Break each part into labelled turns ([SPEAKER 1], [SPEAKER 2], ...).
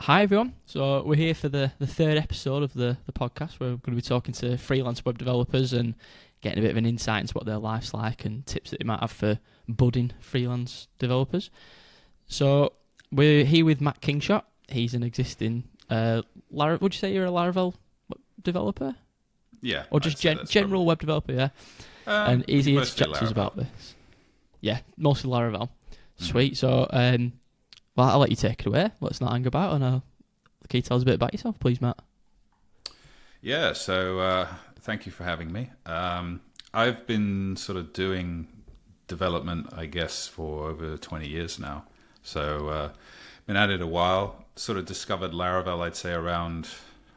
[SPEAKER 1] Hi everyone. So we're here for the third episode of the podcast. We're going to be talking to freelance web developers and getting a bit of an insight into what their life's like and tips that they might have for budding freelance developers. So we're here with Matt Kingshott. He's an existing would you say you're a Laravel developer?
[SPEAKER 2] Yeah.
[SPEAKER 1] Or just general web developer, yeah. And he's here to chat to us about this. Yeah, mostly Laravel. Sweet. So well, I'll let you take it away. Let's not hang about. And can you tell us a bit about yourself, please, Matt?
[SPEAKER 2] Yeah, so thank you for having me. I've been sort of doing development, I guess, for over 20 years now. So been at it a while. Sort of discovered Laravel, I'd say around,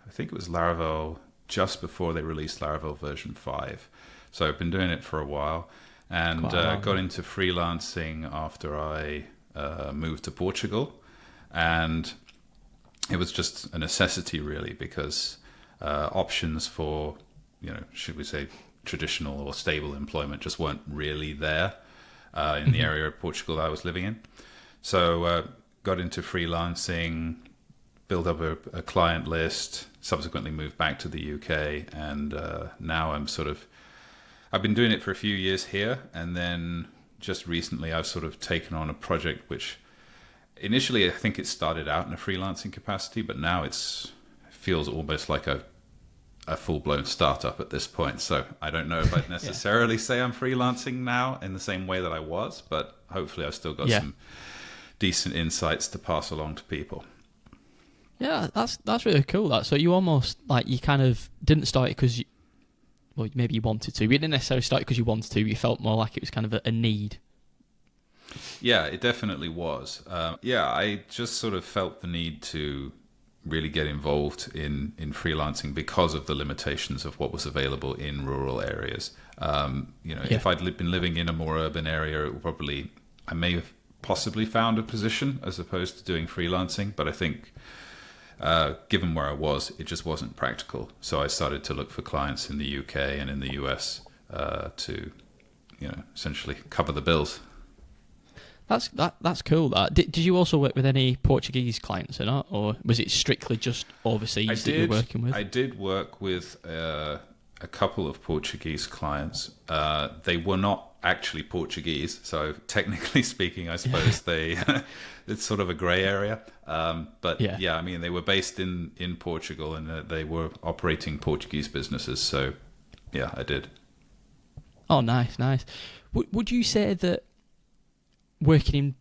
[SPEAKER 2] I think it was Laravel just before they released Laravel version 5. So I've been doing it for a while and got into freelancing after I moved to Portugal, and it was just a necessity really because options for, should we say traditional or stable employment just weren't really there in the area of Portugal I was living in. So got into freelancing, built up a client list, subsequently moved back to the UK, and now I've been doing it for a few years here, and then just recently I've sort of taken on a project which initially I think it started out in a freelancing capacity, but now it feels almost like a full-blown startup at this point. So I don't know if I'd necessarily say I'm freelancing now in the same way that I was, but hopefully I've still got some decent insights to pass along to people.
[SPEAKER 1] Yeah, that's really cool. So you almost, you kind of didn't start it because well, maybe you wanted to. You didn't necessarily start because you wanted to. You felt more like it was kind of a need.
[SPEAKER 2] Yeah, it definitely was. I just sort of felt the need to really get involved in freelancing because of the limitations of what was available in rural areas. If I'd been living in a more urban area, I may have possibly found a position as opposed to doing freelancing. But I think given where I was, it just wasn't practical. So I started to look for clients in the UK and in the US to, essentially cover the bills.
[SPEAKER 1] That's cool. Did you also work with any Portuguese clients or not, or was it strictly just overseas that you were working with?
[SPEAKER 2] I did work with a couple of Portuguese clients. They were not actually Portuguese, so technically speaking, I suppose it's sort of a grey area. But I mean, they were based in Portugal and they were operating Portuguese businesses. So yeah, I did.
[SPEAKER 1] Oh, nice. Would you say that living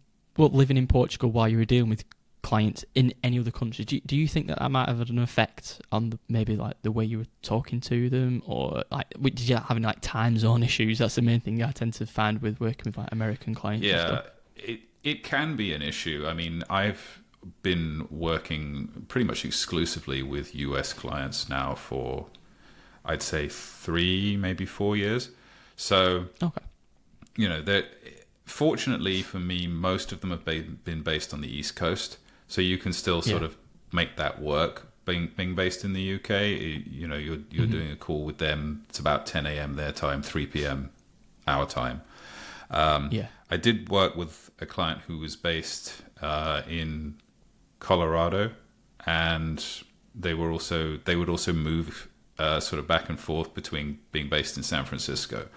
[SPEAKER 1] in Portugal while you were dealing with clients in any other country, do you think that might have had an effect on maybe the way you were talking to them, or did you have any time zone issues? That's the main thing I tend to find with working with American clients.
[SPEAKER 2] Yeah, it can be an issue. I mean, I've been working pretty much exclusively with US clients now for, I'd say 3, maybe 4 years. So, fortunately for me, most of them have been based on the East Coast. So you can still sort of make that work. Being based in the UK, you're doing a call with them. It's about 10 a.m. their time, 3 p.m. our time. I did work with a client who was based in Colorado, and they would also move sort of back and forth between being based in San Francisco.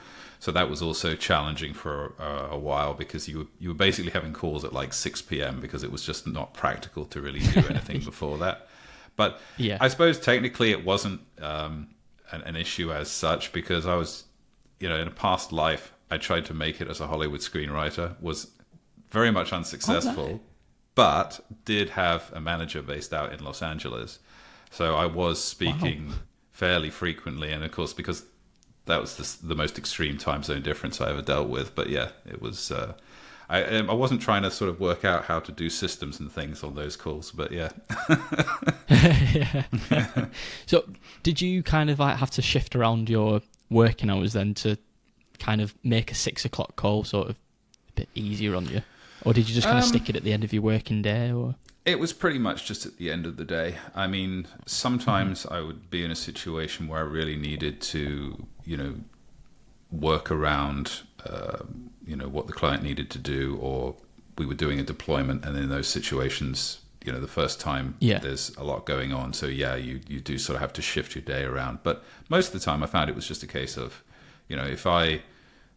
[SPEAKER 2] So that was also challenging for a while because you were basically having calls at 6 p.m. because it was just not practical to really do anything before that. But I suppose technically it wasn't an issue as such because I was, in a past life, I tried to make it as a Hollywood screenwriter, was very much unsuccessful, but did have a manager based out in Los Angeles. So I was speaking fairly frequently. And of course, because that was the most extreme time zone difference I ever dealt with. But yeah, it was. I wasn't trying to sort of work out how to do systems and things on those calls, but yeah.
[SPEAKER 1] So, did you kind of have to shift around your working hours then to kind of make a 6 o'clock call sort of a bit easier on you, or did you just kind of stick it at the end of your working day? Or
[SPEAKER 2] it was pretty much just at the end of the day. I mean, sometimes I would be in a situation where I really needed to, work around, what the client needed to do, or we were doing a deployment, and in those situations, the first time there's a lot going on. So yeah, you do sort of have to shift your day around. But most of the time I found it was just a case of, if I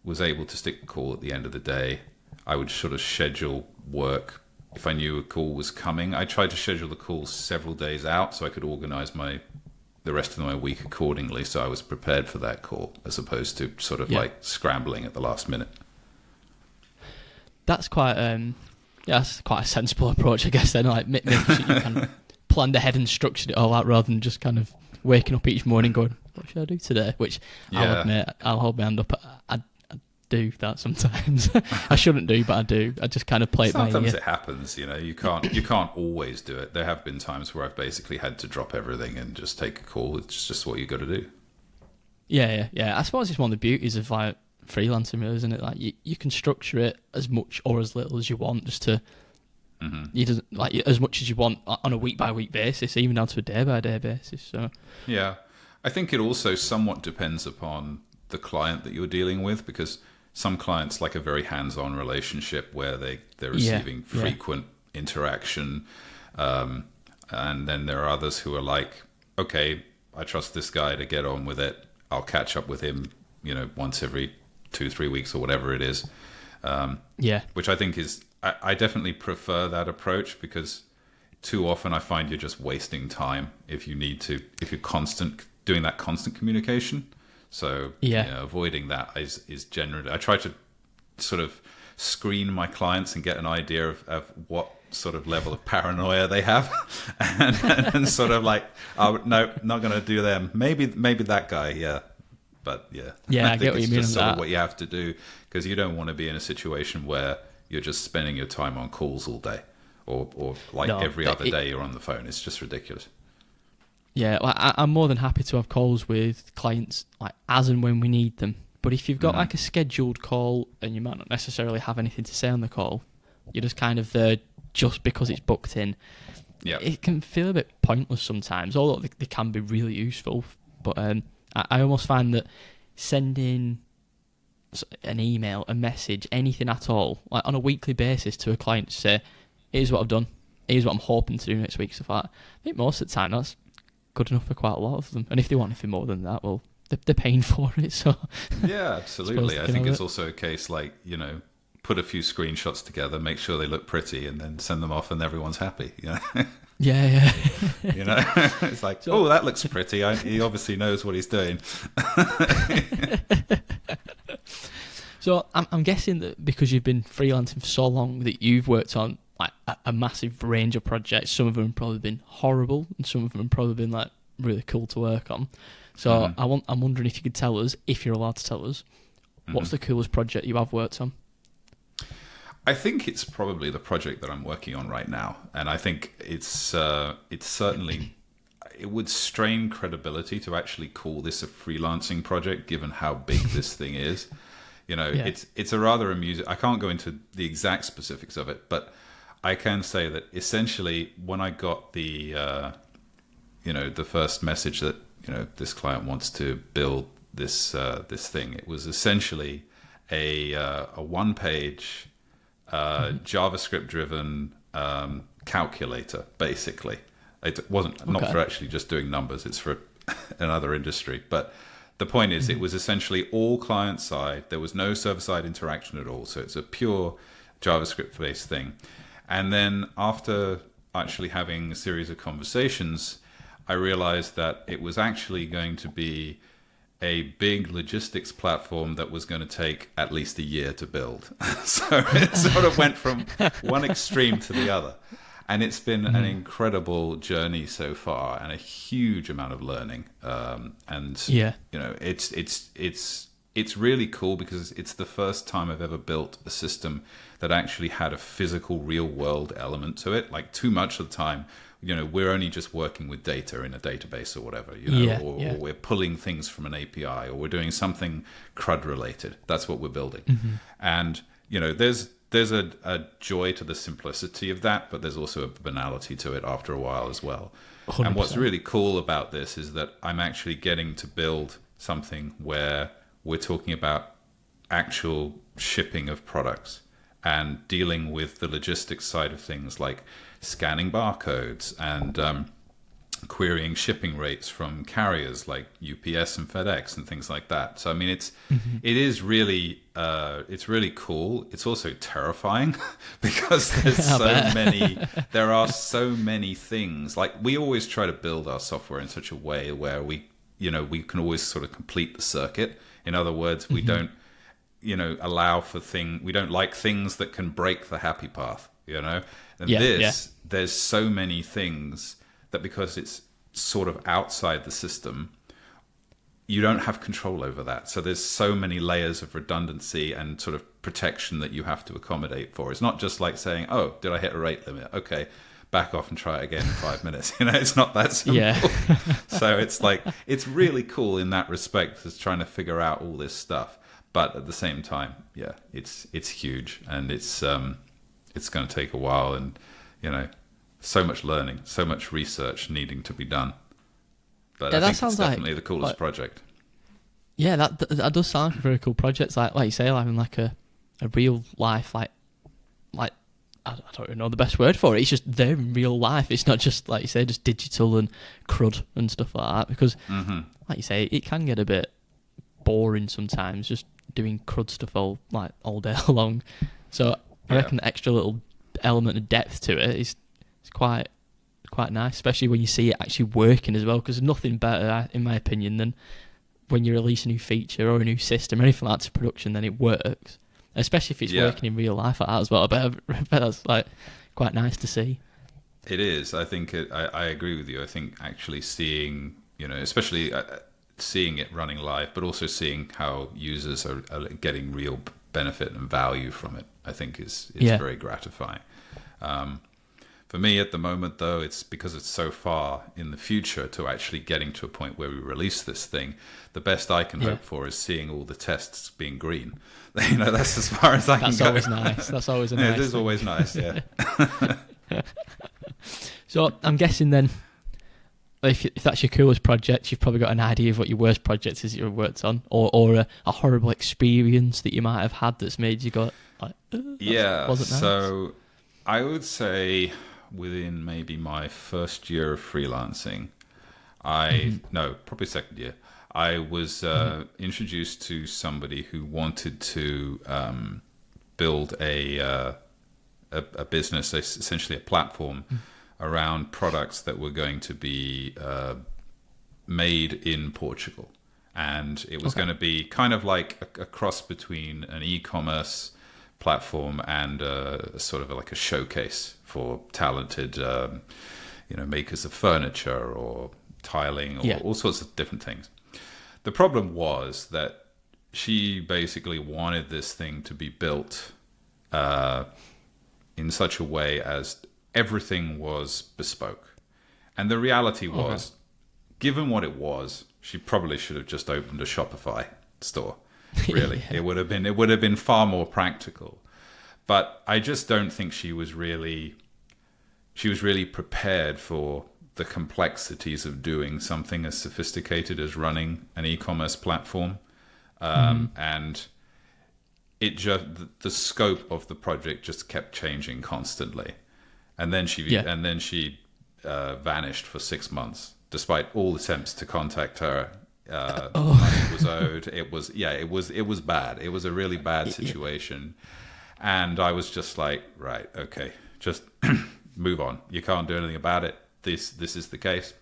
[SPEAKER 2] was able to stick a call at the end of the day, I would sort of schedule work. If I knew a call was coming, I tried to schedule the call several days out so I could organize the rest of my week accordingly, so I was prepared for that call, as opposed to sort of like scrambling at the last minute.
[SPEAKER 1] That's quite that's quite a sensible approach, I guess. Then, like making sure you can planned ahead and structured it all out, rather than just kind of waking up each morning going, "What should I do today?" Which I'll admit, I'll hold my hand up. I do that sometimes. I shouldn't do, but I do. I just kind of play it by ear.
[SPEAKER 2] Sometimes it happens, you can't always do it. There have been times where I've basically had to drop everything and just take a call. It's just what you got to do.
[SPEAKER 1] Yeah. I suppose it's one of the beauties of like freelancing, really, isn't it? Like you can structure it as much or as little as you want, just to you doesn't like as much as you want on a week by week basis, even down to a day by day basis. So
[SPEAKER 2] yeah, I think it also somewhat depends upon the client that you're dealing with, because some clients like a very hands-on relationship where they're receiving frequent interaction, and then there are others who are like, okay, I trust this guy to get on with it. I'll catch up with him, once every 2-3 weeks or whatever it is. Which I think is, I definitely prefer that approach, because too often I find you're just wasting time if you're doing that constant communication. So avoiding that is generally, I try to sort of screen my clients and get an idea of what sort of level of paranoia they have, and sort of like, oh no, not going to do them. Maybe that guy, but
[SPEAKER 1] I get what you mean.
[SPEAKER 2] It's just sort of what you have to do, because you don't want to be in a situation where you're just spending your time on calls all day, or like every other day you're on the phone. It's just ridiculous.
[SPEAKER 1] Yeah, well, I'm more than happy to have calls with clients like as and when we need them. But if you've got like a scheduled call and you might not necessarily have anything to say on the call, you're just kind of there just because it's booked in. Yeah, it can feel a bit pointless sometimes, although they can be really useful. But I almost find that sending an email, a message, anything at all, like on a weekly basis to a client to say, "Here's what I've done. Here's what I'm hoping to do next week," stuff like that. I think most of the time that's good enough for quite a lot of them, and if they want anything more than that, well, they're paying for it. So
[SPEAKER 2] yeah, absolutely. I think it's also a case like, put a few screenshots together, make sure they look pretty, and then send them off, and everyone's happy.
[SPEAKER 1] Yeah.
[SPEAKER 2] It's like, oh, that looks pretty. He obviously knows what he's doing.
[SPEAKER 1] So I'm guessing that because you've been freelancing for so long, that you've worked on like a massive range of projects. Some of them have probably been horrible, and some of them have probably been like really cool to work on. So I'm wondering if you could tell us, if you're allowed to tell us, what's the coolest project you have worked on?
[SPEAKER 2] I think it's probably the project that I'm working on right now, and I think it's certainly, it would strain credibility to actually call this a freelancing project, given how big this thing is. It's a rather amusing. I can't go into the exact specifics of it, but I can say that essentially when I got the the first message that this client wants to build this thing, it was essentially a one-page JavaScript driven calculator. Basically, it wasn't not for actually just doing numbers. It's for another industry, but the point is, it was essentially all client side. There was no server side interaction at all. So it's a pure JavaScript based thing. And then after actually having a series of conversations, I realized that it was actually going to be a big logistics platform that was going to take at least a year to build. So it sort of went from one extreme to the other. And it's been an incredible journey so far, and a huge amount of learning. It's really cool, because it's the first time I've ever built a system that actually had a physical, real world element to it. Like, too much of the time, we're only just working with data in a database or whatever, or we're pulling things from an API, or we're doing something CRUD related. That's what we're building. And there's a joy to the simplicity of that, but there's also a banality to it after a while as well. 100%. And what's really cool about this is that I'm actually getting to build something where we're talking about actual shipping of products and dealing with the logistics side of things, like scanning barcodes and querying shipping rates from carriers like UPS and FedEx and things like that. So I mean, it is really it's really cool. It's also terrifying because there are so many things. Like, we always try to build our software in such a way where we can always sort of complete the circuit. In other words, we don't allow for we don't like things that can break the happy path, and there's so many things that, because it's sort of outside the system, you don't have control over that. So there's so many layers of redundancy and sort of protection that you have to accommodate for. It's not just like saying, oh, did I hit a rate limit? Okay, back off and try it again in 5 minutes. It's not that simple. Yeah. So it's like, it's really cool in that respect, is trying to figure out all this stuff. But at the same time, yeah, it's huge, and it's going to take a while, and so much learning, so much research needing to be done. But I think it's definitely the coolest project.
[SPEAKER 1] Yeah, that does sound like a very cool project. Like you say, having like a real life, like I don't even know the best word for it. It's just there in real life. It's not just, like you say, just digital and CRUD and stuff like that. Because, like you say, it can get a bit boring sometimes, just doing CRUD stuff all day long. So I reckon the extra little element of depth to it is quite nice, especially when you see it actually working as well. Because there's nothing better, in my opinion, than when you release a new feature or a new system or anything like that to production, then it works. Especially if it's working in real life like that as well. I bet that's like quite nice to see.
[SPEAKER 2] It is. I think I agree with you. I think actually seeing, especially seeing it running live, but also seeing how users are getting real benefit and value from it, I think is very gratifying. For me at the moment, though, it's because it's so far in the future to actually getting to a point where we release this thing. The best I can hope for is seeing all the tests being green. That's as far as I can go.
[SPEAKER 1] That's always nice. That's always a nice
[SPEAKER 2] It is always nice, yeah.
[SPEAKER 1] So I'm guessing then, if that's your coolest project, you've probably got an idea of what your worst project is that you've worked on, or a horrible experience that you might have had that's made you go, like, wasn't nice.
[SPEAKER 2] So I would say within maybe my first year of freelancing, probably second year, I was introduced to somebody who wanted to build a business, essentially a platform around products that were going to be made in Portugal. And it was going to be kind of like a cross between an e-commerce platform and sort of like a showcase for talented makers of furniture or tiling or all sorts of different things. The problem was that she basically wanted this thing to be built in such a way as everything was bespoke. And the reality was, given what it was, she probably should have just opened a Shopify store. Really, it would have been far more practical. But I just don't think she was really prepared for the complexities of doing something as sophisticated as running an e-commerce platform. And it just, the scope of the project just kept changing constantly. And then she vanished for 6 months, despite all attempts to contact her. Money was owed. It was bad. It was a really bad situation. And I was just like, right, okay, just move on. You can't do anything about it. This is the case.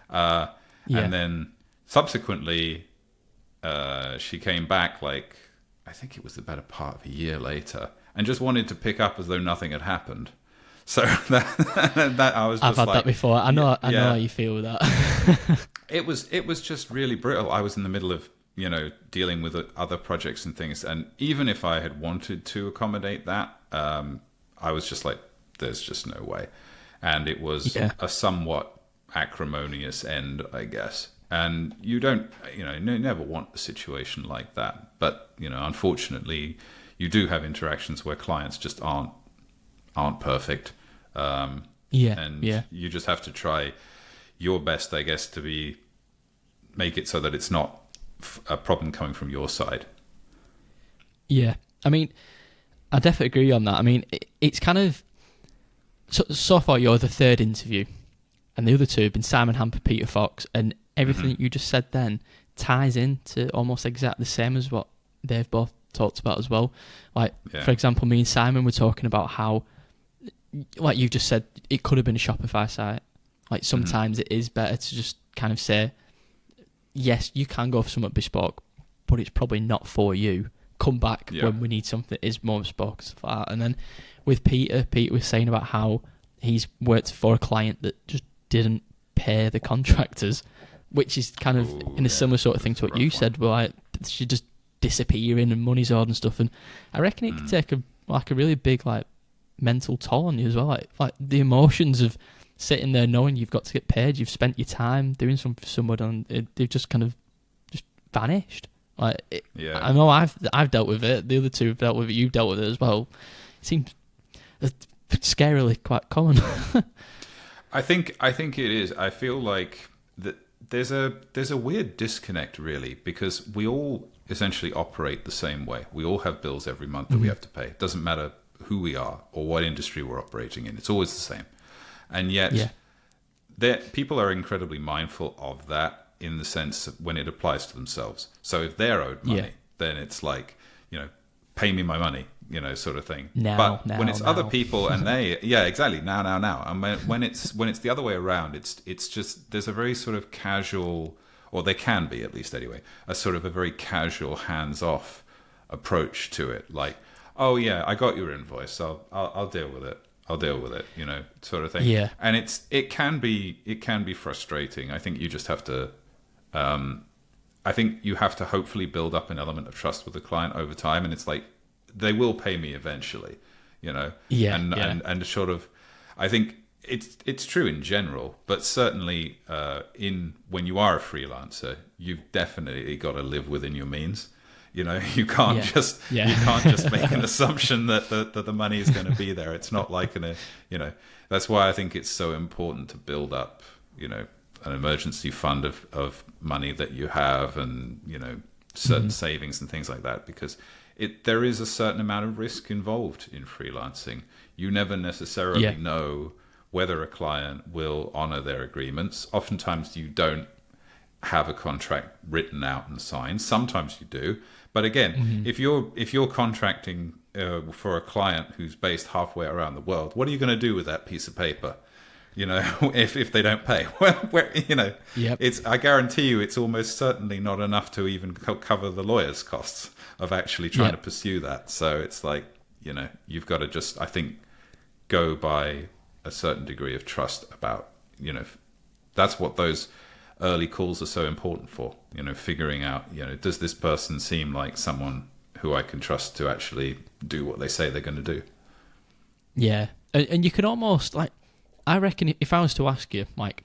[SPEAKER 2] And then subsequently, she came back, like, I think it was the better part of a year later, and just wanted to pick up as though nothing had happened. So that I was just
[SPEAKER 1] I've had that before. I know how you feel with that.
[SPEAKER 2] It was just really brittle. I was in the middle of, dealing with other projects and things. And even if I had wanted to accommodate that, I was just like, there's just no way. And it was a somewhat acrimonious end, I guess. And you don't, never want a situation like that. But, unfortunately, you do have interactions where clients just aren't perfect. And you just have to try your best, I guess, to make it so that it's not a problem coming from your side.
[SPEAKER 1] Yeah. I mean, I definitely agree on that. I mean, it's kind of, so far you're the third interview, and the other two have been Simon Hamper, Peter Fox, and everything that you just said then ties into almost exactly the same as what they've both talked about as well. Like, for example, me and Simon were talking about how, like you just said, it could have been a Shopify site. Like, sometimes it is better to just kind of say, yes, you can go for something bespoke, but it's probably not for you. Come back when we need something that is more bespoke and stuff like that. And then with Peter was saying about how he's worked for a client that just didn't pay the contractors, which is kind of in a similar sort of thing to what you said, where like, she just disappearing and money's owed and stuff. And I reckon it could take a really big like mental toll on you as well. Like the emotions of sitting there knowing you've got to get paid, you've spent your time doing something for someone, and they've just kind of just vanished. Like, I know I've dealt with it. The other two have dealt with it. You've dealt with it as well. It seems scarily quite common.
[SPEAKER 2] I think it is. I feel like that there's a weird disconnect really, because we all essentially operate the same way. We all have bills every month that we have to pay. It doesn't matter who we are or what industry we're operating in. It's always the same. And yet, people are incredibly mindful of that in the sense of when it applies to themselves. So if they're owed money, then it's like, pay me my money, sort of thing. But when it's other people and they, exactly, now. And when it's the other way around, it's just, there's a very sort of casual, or there can be at least anyway, a sort of a very casual, hands-off approach to it. Like, oh yeah, I got your invoice, I'll deal with it. Sort of thing. Yeah. And it can be frustrating. I think you just have to, hopefully build up an element of trust with the client over time. And it's like, they will pay me eventually, And sort of, I think it's true in general, but certainly when you are a freelancer, you've definitely got to live within your means. You can't just make an assumption that the money is going to be there. It's not like that's why I think it's so important to build up, an emergency fund of money that you have, and, certain savings and things like that, because there is a certain amount of risk involved in freelancing. You never necessarily know whether a client will honor their agreements. Oftentimes you don't have a contract written out and signed. Sometimes you do. But again, if you're contracting for a client who's based halfway around the world, what are you going to do with that piece of paper? If they don't pay, I guarantee you, it's almost certainly not enough to even cover the lawyer's costs of actually trying to pursue that. So it's like, you've got to just, I think, go by a certain degree of trust about, that's what those early calls are so important for, figuring out, does this person seem like someone who I can trust to actually do what they say they're going to do?
[SPEAKER 1] Yeah. And you can almost, like, I reckon if I was to ask you, like,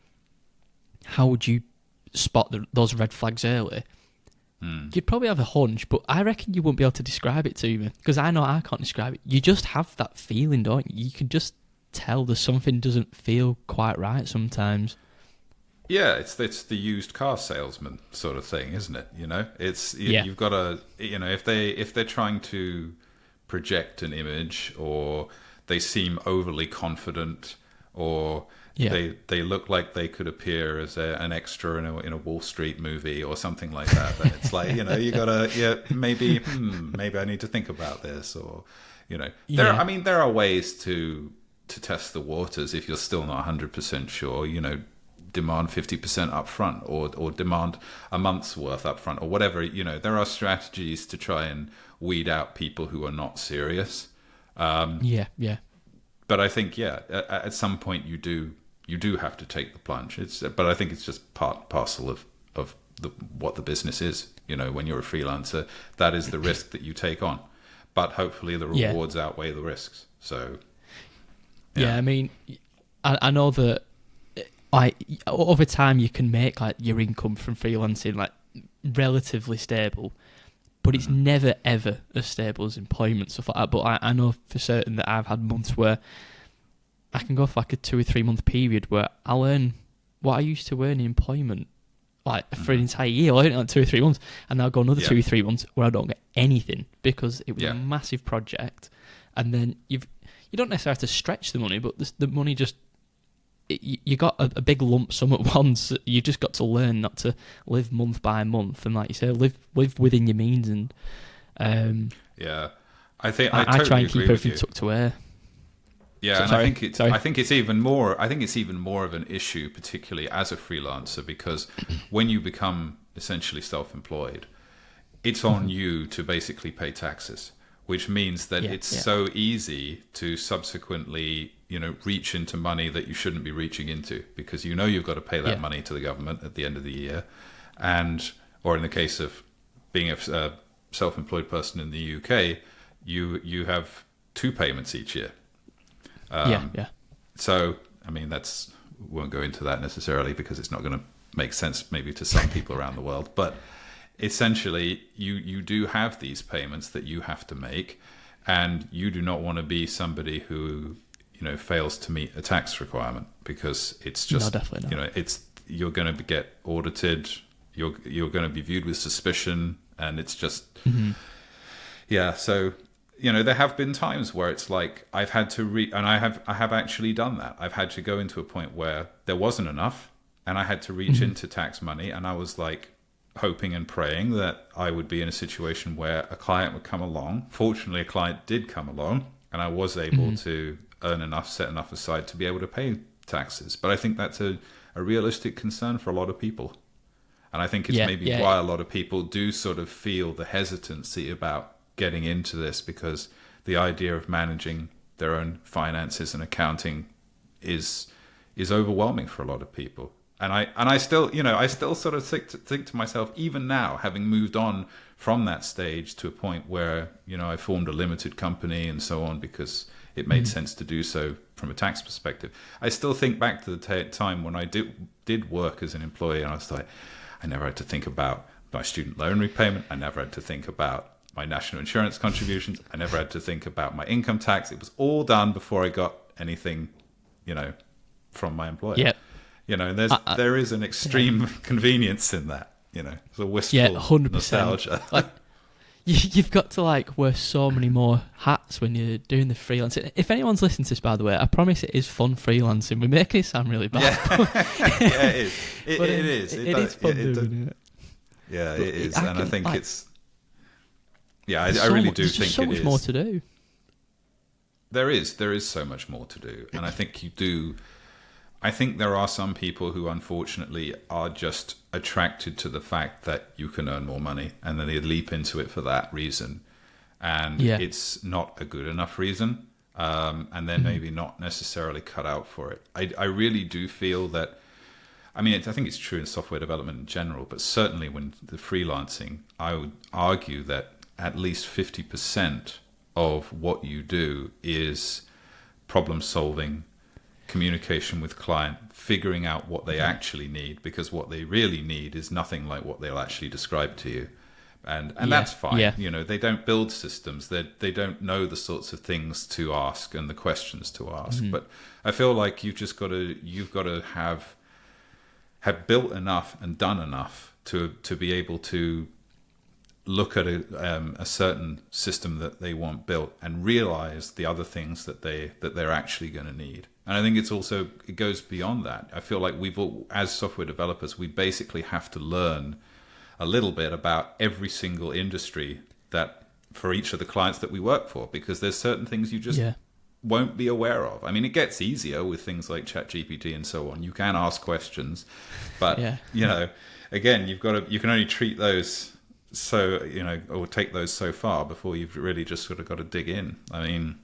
[SPEAKER 1] how would you spot those red flags early? You'd probably have a hunch, but I reckon you wouldn't be able to describe it to me, because I know I can't describe it. You just have that feeling, don't you? You can just tell that something doesn't feel quite right sometimes.
[SPEAKER 2] Yeah, it's the used car salesman sort of thing, isn't it? You've got to, if they're trying to project an image, or they seem overly confident, or they look like they could appear as an extra in a Wall Street movie or something like that, then it's like, you gotta, maybe I need to think about this, or there are ways to test the waters if you're still not 100% sure. Demand 50% up front, or demand a month's worth up front, or whatever. There are strategies to try and weed out people who are not serious. But I think, at some point you do have to take the plunge. But I think it's just part and parcel of what the business is. When you're a freelancer, that is the risk that you take on. But hopefully the rewards outweigh the risks. So,
[SPEAKER 1] I mean, I know that, like, over time you can make, like, your income from freelancing, like, relatively stable, but it's never ever as stable as employment, stuff like that. But I know for certain that I've had months where I can go for like a 2 or 3 month period where I'll earn what I used to earn in employment, like, for an entire year. I'll earn it like 2 or 3 months, and then I'll go another 2 or 3 months where I don't get anything because it was a massive project, and then you've you don't necessarily have to stretch the money, but the money just you got a big lump sum at once. You just got to learn not to live month by month, and like you say, live within your means. And
[SPEAKER 2] yeah, I think
[SPEAKER 1] I
[SPEAKER 2] totally
[SPEAKER 1] try and
[SPEAKER 2] agree
[SPEAKER 1] keep
[SPEAKER 2] with
[SPEAKER 1] everything
[SPEAKER 2] you.
[SPEAKER 1] tucked away.
[SPEAKER 2] Yeah,
[SPEAKER 1] So,
[SPEAKER 2] and
[SPEAKER 1] sorry.
[SPEAKER 2] I think it's even more. I think it's even more of an issue, particularly as a freelancer, because when you become essentially self-employed, it's on you to basically pay taxes, which means that it's so easy to subsequently, reach into money that you shouldn't be reaching into, because you've got to pay that money to the government at the end of the year, or in the case of being a self-employed person in the UK, you have two payments each year. So, I mean, won't go into that necessarily because it's not going to make sense maybe to some people around the world. But essentially, you do have these payments that you have to make, and you do not want to be somebody who, fails to meet a tax requirement, because it's just,
[SPEAKER 1] No, definitely not.
[SPEAKER 2] You're going to get audited, you're going to be viewed with suspicion, and it's just, so... there have been times where it's like I've had to and I have actually done that. I've had to go into a point where there wasn't enough, and I had to reach into tax money, and I was like hoping and praying that I would be in a situation where a client would come along. Fortunately, a client did come along, and I was able to earn enough, set enough aside to be able to pay taxes. But I think that's a realistic concern for a lot of people. And I think it's why a lot of people do sort of feel the hesitancy about getting into this, because the idea of managing their own finances and accounting is overwhelming for a lot of people. And I still sort of think to myself, even now, having moved on from that stage to a point where I formed a limited company and so on because it made sense to do so from a tax perspective. I still think back to the time when I did work as an employee, and I was like, I never had to think about my student loan repayment. I never had to think about my national insurance contributions. I never had to think about my income tax. It was all done before I got anything, from my employer.
[SPEAKER 1] Yep.
[SPEAKER 2] There is an extreme convenience in that. It's a wistful
[SPEAKER 1] 100%.
[SPEAKER 2] nostalgia.
[SPEAKER 1] Like, you've got to wear so many more hats when you're doing the freelancing. If anyone's listening to this, by the way, I promise it is fun freelancing. We're making it sound really bad.
[SPEAKER 2] Yeah, it is. It is.
[SPEAKER 1] It is fun doing it.
[SPEAKER 2] Yeah, it is, and I think it's. Yeah, I
[SPEAKER 1] so
[SPEAKER 2] really
[SPEAKER 1] much,
[SPEAKER 2] do
[SPEAKER 1] there's
[SPEAKER 2] think
[SPEAKER 1] just so
[SPEAKER 2] it
[SPEAKER 1] much
[SPEAKER 2] is.
[SPEAKER 1] more to do.
[SPEAKER 2] There is so much more to do, and I think you do. I think there are some people who, unfortunately, are just attracted to the fact that you can earn more money, and then they leap into it for that reason, and it's not a good enough reason, and they're maybe not necessarily cut out for it. I really do feel that. I mean, I think it's true in software development in general, but certainly when the freelancing, I would argue that at least 50% of what you do is problem solving, communication with client, figuring out what they actually need, because what they really need is nothing like what they'll actually describe to you. And that's fine. They don't build systems. They don't know the sorts of things to ask and the questions to ask. But I feel like you've got to have built enough and done enough to be able to look at a certain system that they want built and realize the other things that they're actually going to need. And I think it goes beyond that. I feel like as software developers, we basically have to learn a little bit about every single industry that for each of the clients that we work for, because there's certain things you just won't be aware of. I mean, it gets easier with things like ChatGPT and so on. You can ask questions, but again, you can only treat those or take those so far before you've really just sort of got to dig in. I mean,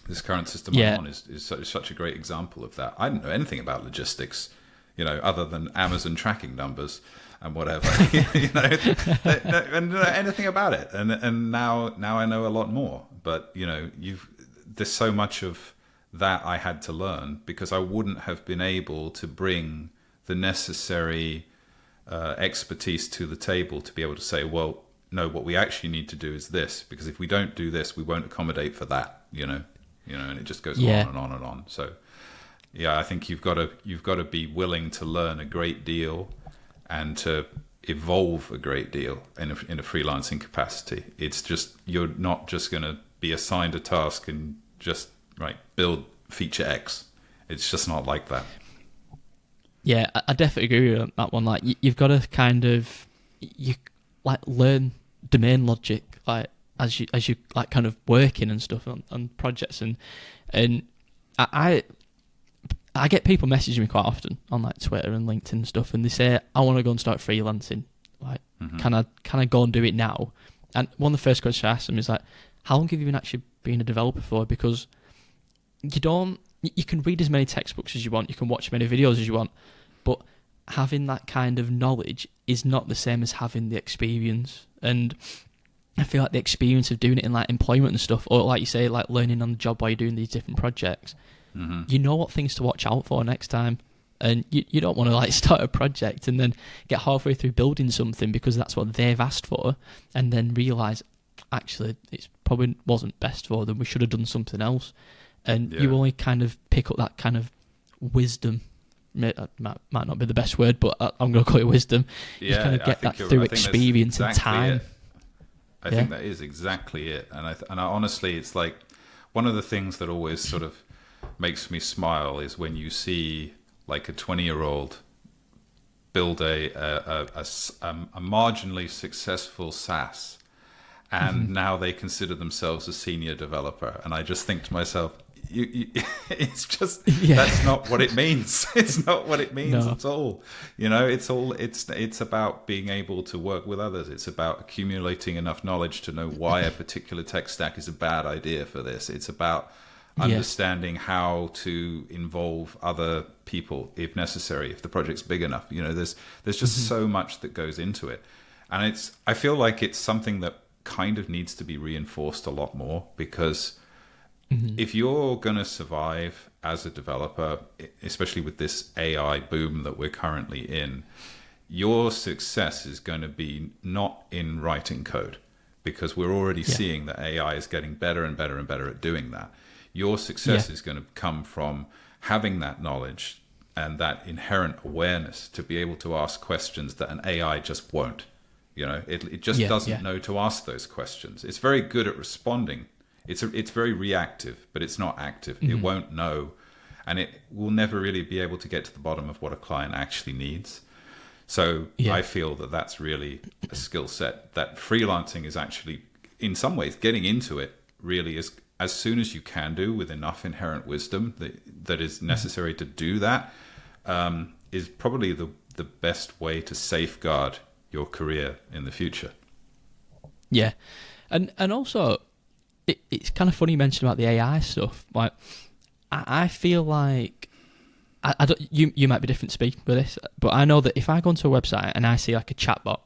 [SPEAKER 2] this current system I'm on is such a great example of that. I don't know anything about logistics, other than Amazon tracking numbers and whatever, and anything about it. And now I know a lot more. But there's so much of that I had to learn, because I wouldn't have been able to bring the necessary expertise to the table to be able to say, well, no, what we actually need to do is this, because if we don't do this, we won't accommodate for that, and it just goes on and on and on. So, I think you've got to be willing to learn a great deal and to evolve a great deal in a freelancing capacity. It's just, you're not just going to be assigned a task and just right, build feature X. It's just not like that.
[SPEAKER 1] Yeah, I definitely agree with that one. Like, you've got to kind of learn domain logic, like as you like kind of working and stuff on projects, and I get people messaging me quite often on like Twitter and LinkedIn and stuff, and they say, I want to go and start freelancing. Like, can I go and do it now? And one of the first questions I ask them is like, how long have you been actually being a developer for? Because you can read as many textbooks as you want, you can watch as many videos as you want, but having that kind of knowledge is not the same as having the experience. And I feel like the experience of doing it in like employment and stuff, or like you say, like learning on the job while you're doing these different projects, you know what things to watch out for next time. And you don't want to like start a project and then get halfway through building something because that's what they've asked for, and then realise actually it probably wasn't best for them, we should have done something else. And you only kind of pick up that kind of wisdom. Might not be the best word, but I'm going to call it wisdom.
[SPEAKER 2] Yeah,
[SPEAKER 1] you kind of get that through experience and time.
[SPEAKER 2] I think that is exactly it. And I honestly, it's like one of the things that always sort of makes me smile is when you see like a 20-year-old build a marginally successful SaaS, and now they consider themselves a senior developer. And I just think to myself, it's just that's not what it means. It's not what it means at all. You know, it's about being able to work with others. It's about accumulating enough knowledge to know why a particular tech stack is a bad idea for this. It's about understanding how to involve other people if necessary, if the project's big enough. You know, there's just so much that goes into it, and I feel like it's something that kind of needs to be reinforced a lot more, because if you're going to survive as a developer, especially with this AI boom that we're currently in, your success is going to be not in writing code, because we're already seeing that AI is getting better and better and better at doing that. Your success is going to come from having that knowledge and that inherent awareness to be able to ask questions that an AI just won't. You know, it just doesn't know to ask those questions. It's very good at responding. It's very reactive, but it's not active. It won't know, and it will never really be able to get to the bottom of what a client actually needs. So I feel that that's really a skill set that freelancing is actually, in some ways, getting into it really is as soon as you can do, with enough inherent wisdom that is necessary to do that, is probably the best way to safeguard your career in the future. Yeah,
[SPEAKER 1] and also it's kind of funny you mentioned about the AI stuff. Like, I feel like I don't, you might be different speaking with this, but I know that if I go onto a website and I see like a chatbot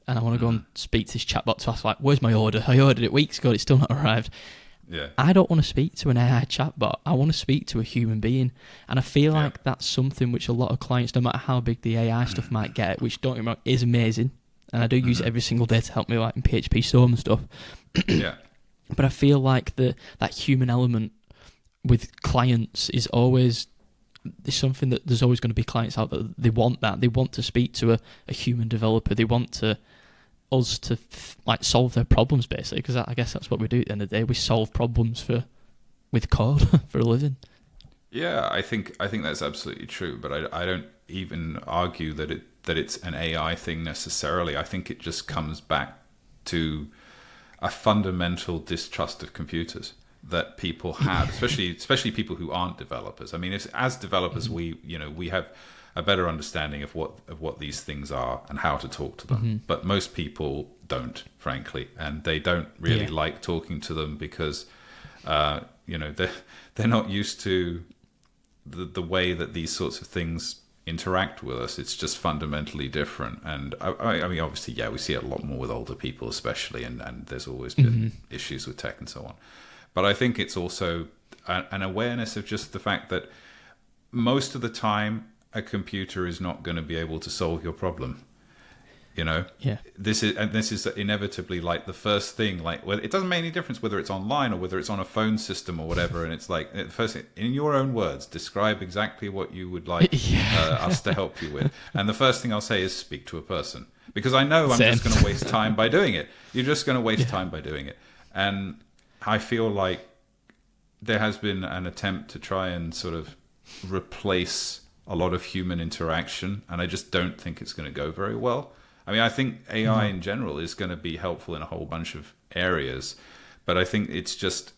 [SPEAKER 1] and I want to go and speak to this chatbot to ask like, where's my order? I ordered it weeks ago, it's still not arrived.
[SPEAKER 2] Yeah.
[SPEAKER 1] I don't want to speak to an AI chatbot. I want to speak to a human being. And I feel like that's something which a lot of clients, no matter how big the AI stuff might get, which don't get me wrong, is amazing. And I do use it every single day to help me like in PHP Storm and stuff. But I feel like that human element with clients is always, there's something that there's always going to be clients out there, they want that. They want to speak to a human developer. They want us to like solve their problems, basically, because I guess that's what we do at the end of the day. We solve problems with code for a living.
[SPEAKER 2] Yeah, I think that's absolutely true, but I don't even argue that it's an AI thing necessarily. I think it just comes back to a fundamental distrust of computers that people have, especially people who aren't developers. I mean, as developers, we have a better understanding of what these things are and how to talk to them. But most people don't, frankly, and they don't really like talking to them because they're not used to the way that these sorts of things interact with us. It's just fundamentally different. And I mean, obviously, we see it a lot more with older people, especially, and there's always been issues with tech and so on. But I think it's also an awareness of just the fact that most of the time, a computer is not going to be able to solve your problem. You know, this is inevitably like the first thing. Like, well, it doesn't make any difference whether it's online or whether it's on a phone system or whatever. And it's like, first, in your own words, describe exactly what you would like us to help you with. And the first thing I'll say is speak to a person, because I know I'm just going to waste time by doing it. You're just going to waste time by doing it. And I feel like there has been an attempt to try and sort of replace a lot of human interaction, and I just don't think it's going to go very well. I mean, I think AI in general is going to be helpful in a whole bunch of areas, but I think it's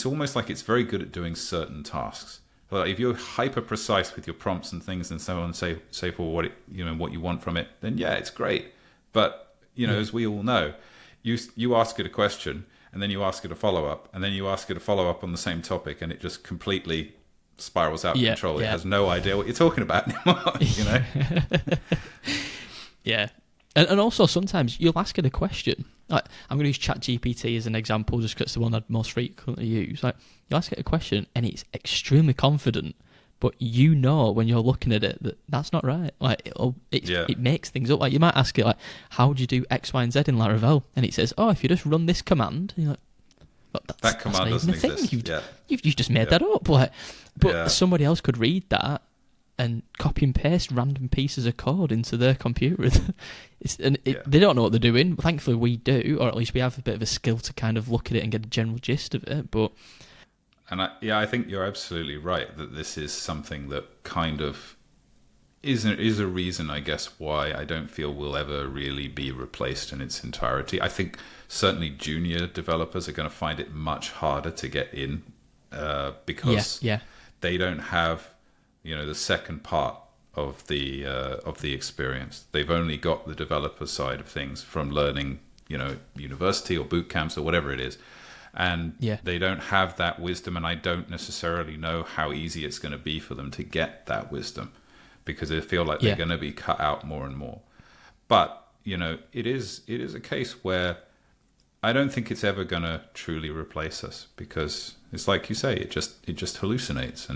[SPEAKER 2] almost like it's very good at doing certain tasks. Like if you're hyper precise with your prompts and things, and so on, say for what what you want from it, then yeah, it's great. But as we all know, you ask it a question, and then you ask it a follow up, and then you ask it a follow up on the same topic, and it just completely spirals out of control. It has no idea what you're talking about anymore.
[SPEAKER 1] Yeah. And also sometimes you'll ask it a question. Like, I'm going to use ChatGPT as an example just because it's the one I'd most frequently use. Like, you ask it a question and it's extremely confident, but when you're looking at it that that's not right. Like, it makes things up. Like, you might ask it, like, how do you do X, Y, and Z in Laravel? And it says, if you just run this command, and you're like,
[SPEAKER 2] that command doesn't exist.
[SPEAKER 1] You've just made that up. Like, but somebody else could read that and copy and paste random pieces of code into their computer. They don't know what they're doing. Thankfully, we do, or at least we have a bit of a skill to kind of look at it and get a general gist of it.
[SPEAKER 2] I think you're absolutely right that this is something that kind of is a reason, I guess, why I don't feel we'll ever really be replaced in its entirety. I think certainly junior developers are going to find it much harder to get in because they don't have the second part of the experience. They've only got the developer side of things from learning university or boot camps or whatever it is, and they don't have that wisdom, and I don't necessarily know how easy it's going to be for them to get that wisdom, because they feel like they're going to be cut out more and more. But it is a case where I don't think it's ever going to truly replace us, because it's like you say, it just hallucinates.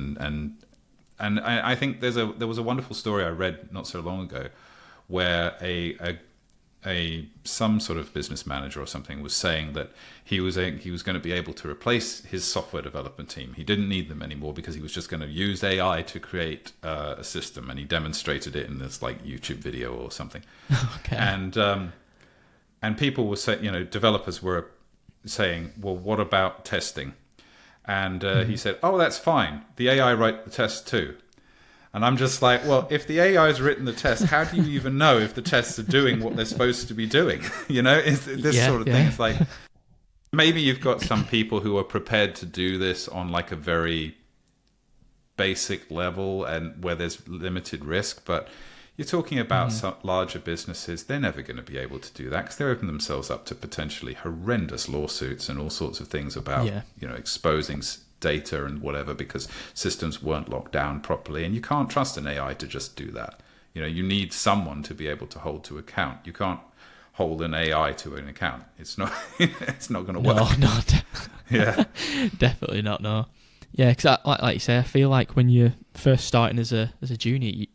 [SPEAKER 2] And I think there was a wonderful story I read not so long ago where some sort of business manager or something was saying that he was going to be able to replace his software development team. He didn't need them anymore because he was just going to use AI to create a system, and he demonstrated it in this like YouTube video or something.
[SPEAKER 1] Okay.
[SPEAKER 2] And people were saying, developers were saying, well, what about testing? And he said, oh, that's fine. The AI write the test too. And I'm just like, well, if the AI has written the test, how do you even know if the tests are doing what they're supposed to be doing? This sort of thing. It's like, maybe you've got some people who are prepared to do this on like a very basic level and where there's limited risk. But you're talking about some larger businesses. They're never going to be able to do that because they open themselves up to potentially horrendous lawsuits and all sorts of things about, exposing data and whatever because systems weren't locked down properly. And you can't trust an AI to just do that. You need someone to be able to hold to account. You can't hold an AI to an account. It's not it's not going to work.
[SPEAKER 1] No,
[SPEAKER 2] yeah,
[SPEAKER 1] definitely not. No, yeah, because like you say, I feel like when you're first starting as a junior,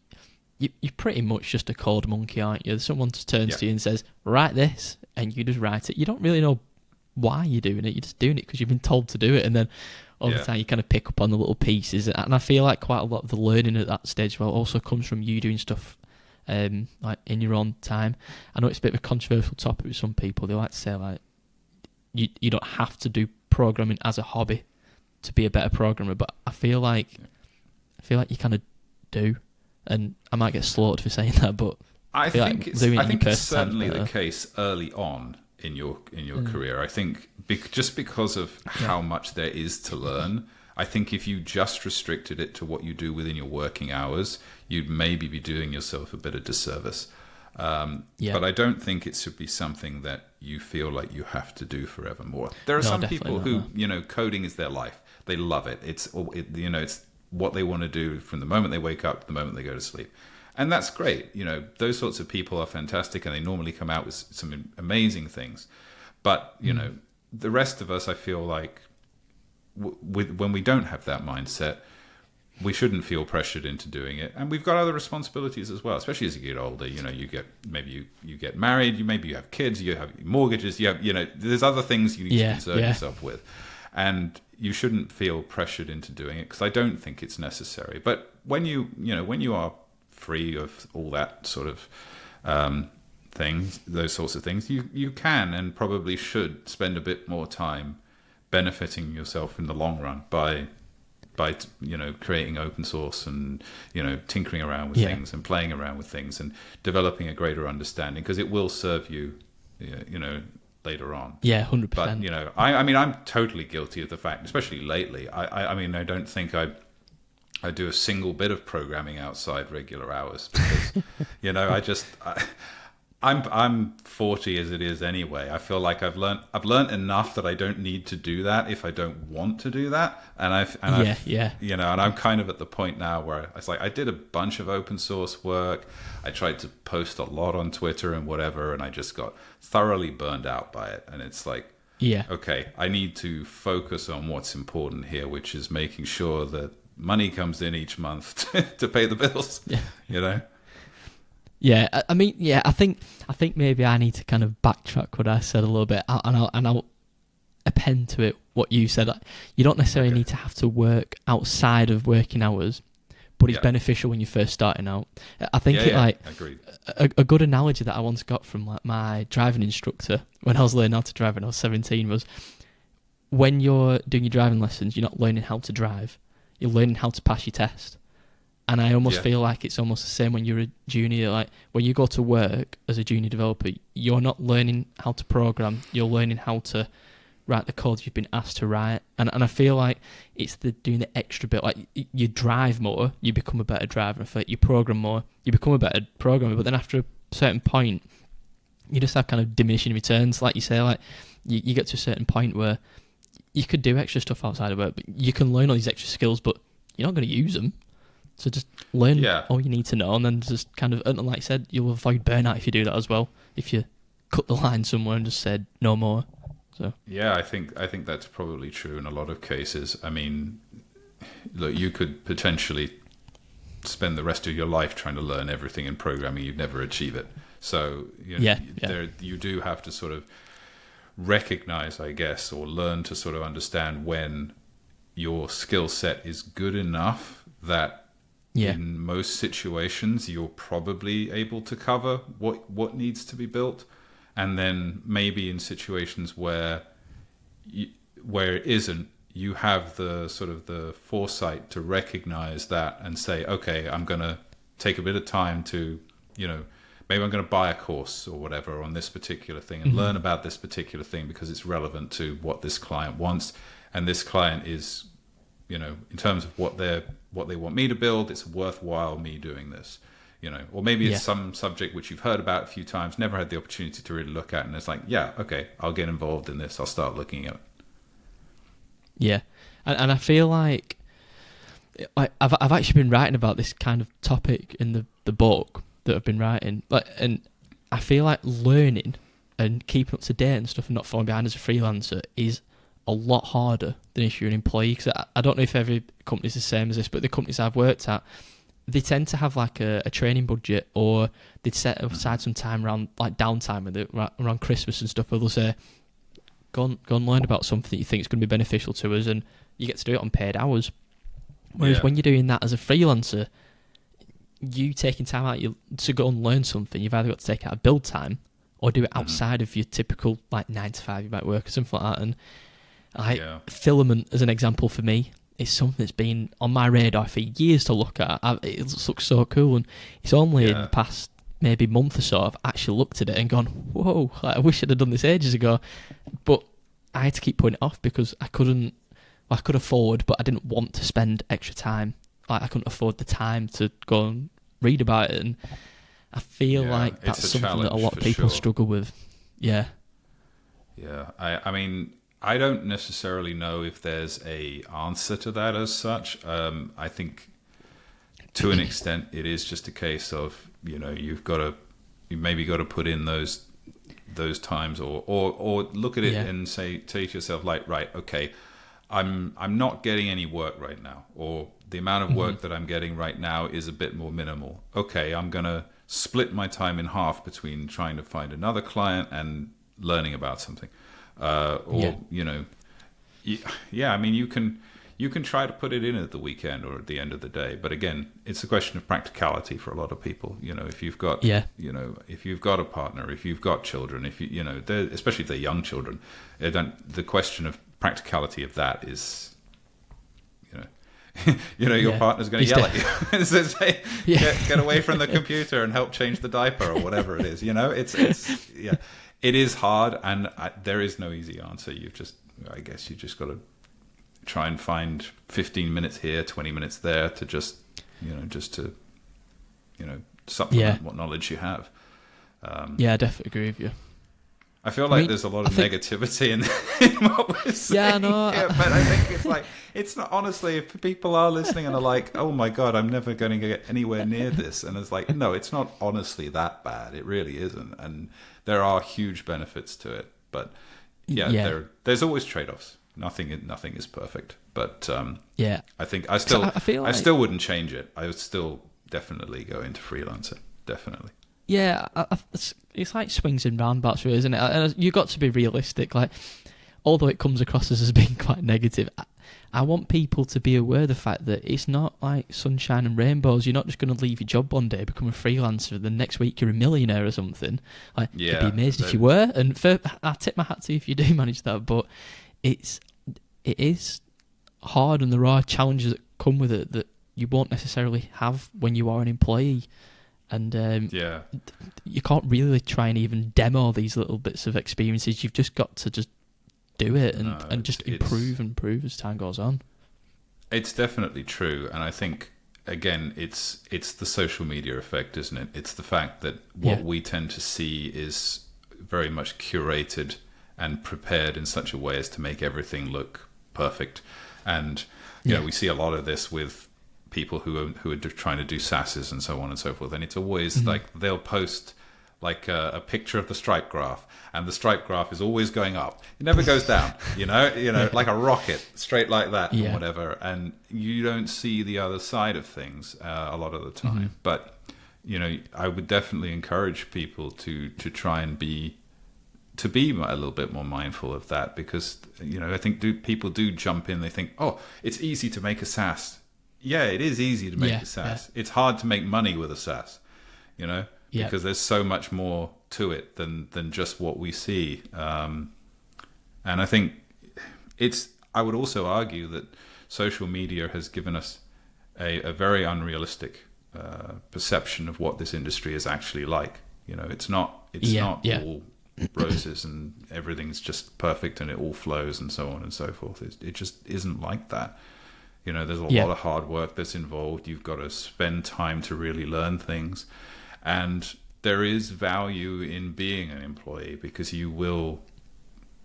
[SPEAKER 1] you're pretty much just a code monkey, aren't you? Someone just turns to you and says, write this, and you just write it. You don't really know why you're doing it. You're just doing it because you've been told to do it, and then over time you kind of pick up on the little pieces. And I feel like quite a lot of the learning at that stage also comes from you doing stuff like in your own time. I know it's a bit of a controversial topic with some people. They like to say like you don't have to do programming as a hobby to be a better programmer, but I feel like you kind of do. And I might get slaughtered for saying that, but I think
[SPEAKER 2] it's certainly the case early on in your career. I think just because of how much there is to learn, I think if you just restricted it to what you do within your working hours, you'd maybe be doing yourself a bit of disservice. But I don't think it should be something that you feel like you have to do forevermore. There are some people who, coding is their life. They love it. It's what they want to do from the moment they wake up to the moment they go to sleep. And that's great. Those sorts of people are fantastic and they normally come out with some amazing things. But, the rest of us, I feel like when we don't have that mindset, we shouldn't feel pressured into doing it. And we've got other responsibilities as well, especially as you get older. You get married, you have kids, you have mortgages, there's other things you need to concern yourself with. And you shouldn't feel pressured into doing it because I don't think it's necessary. But when you are free of all that sort of things, those sorts of things, you can and probably should spend a bit more time benefiting yourself in the long run by creating open source and tinkering around with things and playing around with things and developing a greater understanding, because it will serve you later on.
[SPEAKER 1] 100%.
[SPEAKER 2] But I mean, I'm totally guilty of the fact, especially lately. I mean, I don't think I do a single bit of programming outside regular hours, because I'm 40 as it is anyway. I feel like I've learned enough that I don't need to do that if I don't want to do that. And and I'm kind of at the point now where it's like I did a bunch of open source work. I tried to post a lot on Twitter and whatever, and I just got thoroughly burned out by it. And it's like, okay, I need to focus on what's important here, which is making sure that money comes in each month to pay the bills.
[SPEAKER 1] Yeah, I mean, I think maybe I need to kind of backtrack what I said a little bit, and I'll append to it what you said. You don't necessarily need to have to work outside of working hours, but it's beneficial when you're first starting out. I think
[SPEAKER 2] agreed.
[SPEAKER 1] A good analogy that I once got from like my driving instructor when I was learning how to drive when I was 17 was, when you're doing your driving lessons, you're not learning how to drive, you're learning how to pass your test. And I almost feel like it's almost the same when you're a junior. Like when you go to work as a junior developer, you're not learning how to program. You're learning how to write the code you've been asked to write. And I feel like it's doing the extra bit. Like you drive more, you become a better driver. I feel like you program more, you become a better programmer. But then after a certain point, you just have kind of diminishing returns. Like you say, like you get to a certain point where you could do extra stuff outside of work, but you can learn all these extra skills, but you're not going to use them. So just learn all you need to know, and then just kind of, and like I said, you'll avoid burnout if you do that as well. If you cut the line somewhere and just said no more. So
[SPEAKER 2] I think that's probably true in a lot of cases. I mean, look, you could potentially spend the rest of your life trying to learn everything in programming. You'd never achieve it. So you do have to sort of recognize, I guess, or learn to sort of understand when your skill set is good enough that in most situations you're probably able to cover what needs to be built, and then maybe in situations where it isn't, you have the sort of the foresight to recognize that and say, okay, I'm going to take a bit of time to, maybe I'm going to buy a course or whatever on this particular thing and learn about this particular thing because it's relevant to what this client wants, and this client is, in terms of what they want me to build, it's worthwhile me doing this, or maybe it's some subject which you've heard about a few times, never had the opportunity to really look at, and it's like, okay, I'll get involved in this, I'll start looking at it. Yeah,
[SPEAKER 1] and I feel like I've actually been writing about this kind of topic in the book that I've been writing, and I feel like learning and keeping up to date and stuff and not falling behind as a freelancer is a lot harder than if you're an employee, because I don't know if every company's the same as this, but the companies I've worked at, they tend to have like a training budget, or they'd set aside some time around like downtime around Christmas and stuff, where they'll say, go and learn about something that you think is going to be beneficial to us, and you get to do it on paid hours. Whereas when you're doing that as a freelancer, you taking time out to go and learn something, you've either got to take out a build time or do it outside of your typical like 9 to 5 you might work or something like that. And Filament, as an example for me, is something that's been on my radar for years to look at. It looks so cool, and it's only in the past maybe month or so I've actually looked at it and gone, whoa, like, I wish I'd have done this ages ago. But I had to keep putting it off because I could afford, but I didn't want to spend extra time. Like I couldn't afford the time to go and read about it, and I feel like that's something that a lot of people struggle with. Yeah.
[SPEAKER 2] I mean, I don't necessarily know if there's a answer to that as such. I think to an extent it is just a case of, you maybe got to put in those times, or look at it and say to yourself, like, right, okay, I'm not getting any work right now, or the amount of work that I'm getting right now is a bit more minimal. Okay, I'm going to split my time in half between trying to find another client and learning about something. I mean, you can try to put it in at the weekend or at the end of the day, but again, it's a question of practicality for a lot of people. If you've got if you've got a partner, if you've got children, if especially if they're young children, the question of practicality of that is, you know, your
[SPEAKER 1] Yeah.
[SPEAKER 2] partner's going to
[SPEAKER 1] He's
[SPEAKER 2] yell at you and says, "Hey,
[SPEAKER 1] Yeah.
[SPEAKER 2] get away from the computer and help change the diaper," or whatever it is. It's yeah, it is hard, and there is no easy answer. I guess you just got to try and find 15 minutes here, 20 minutes there to just to supplement what knowledge you have.
[SPEAKER 1] Yeah, I definitely agree with you.
[SPEAKER 2] I feel like there's a lot of negativity in what we're saying.
[SPEAKER 1] Yeah, I know.
[SPEAKER 2] Here, but I think it's like, it's not, honestly, if people are listening and are like, oh my God, I'm never going to get anywhere near this. And it's like, no, it's not honestly that bad. It really isn't. And there are huge benefits to it. But there's always trade-offs. Nothing is perfect. But I think I still wouldn't change it. I would still definitely go into freelancer. Definitely.
[SPEAKER 1] Yeah, it's like swings and roundabouts, really, isn't it? And you've got to be realistic. Like, although it comes across as being quite negative, I want people to be aware of the fact that it's not like sunshine and rainbows. You're not just going to leave your job one day, become a freelancer, the next week you're a millionaire or something. Like, I'd be amazed if you were. And I tip my hat to you if you do manage that. But it is hard, and there are challenges that come with it that you won't necessarily have when you are an employee. And you can't really try and even demo these little bits of experiences. You've just got to just do it and just improve as time goes on.
[SPEAKER 2] It's definitely true. And I think, again, it's the social media effect, isn't it? It's the fact that what we tend to see is very much curated and prepared in such a way as to make everything look perfect. And, we see a lot of this with people who are trying to do SaaSes and so on and so forth, and it's always like they'll post like a picture of the strike graph, and the strike graph is always going up. It never goes down, like a rocket, straight like that, or whatever. And you don't see the other side of things a lot of the time. But I would definitely encourage people to try and be a little bit more mindful of that, because I think people do jump in. They think, oh, it's easy to make a SaaS. Yeah, it is easy to make a SaaS. Yeah. It's hard to make money with a SaaS, because there's so much more to it than just what we see. And I think I would also argue that social media has given us a very unrealistic perception of what this industry is actually like. It's not all roses and everything's just perfect and it all flows and so on and so forth. It just isn't like that. There's a lot of hard work that's involved. You've got to spend time to really learn things. And there is value in being an employee, because you will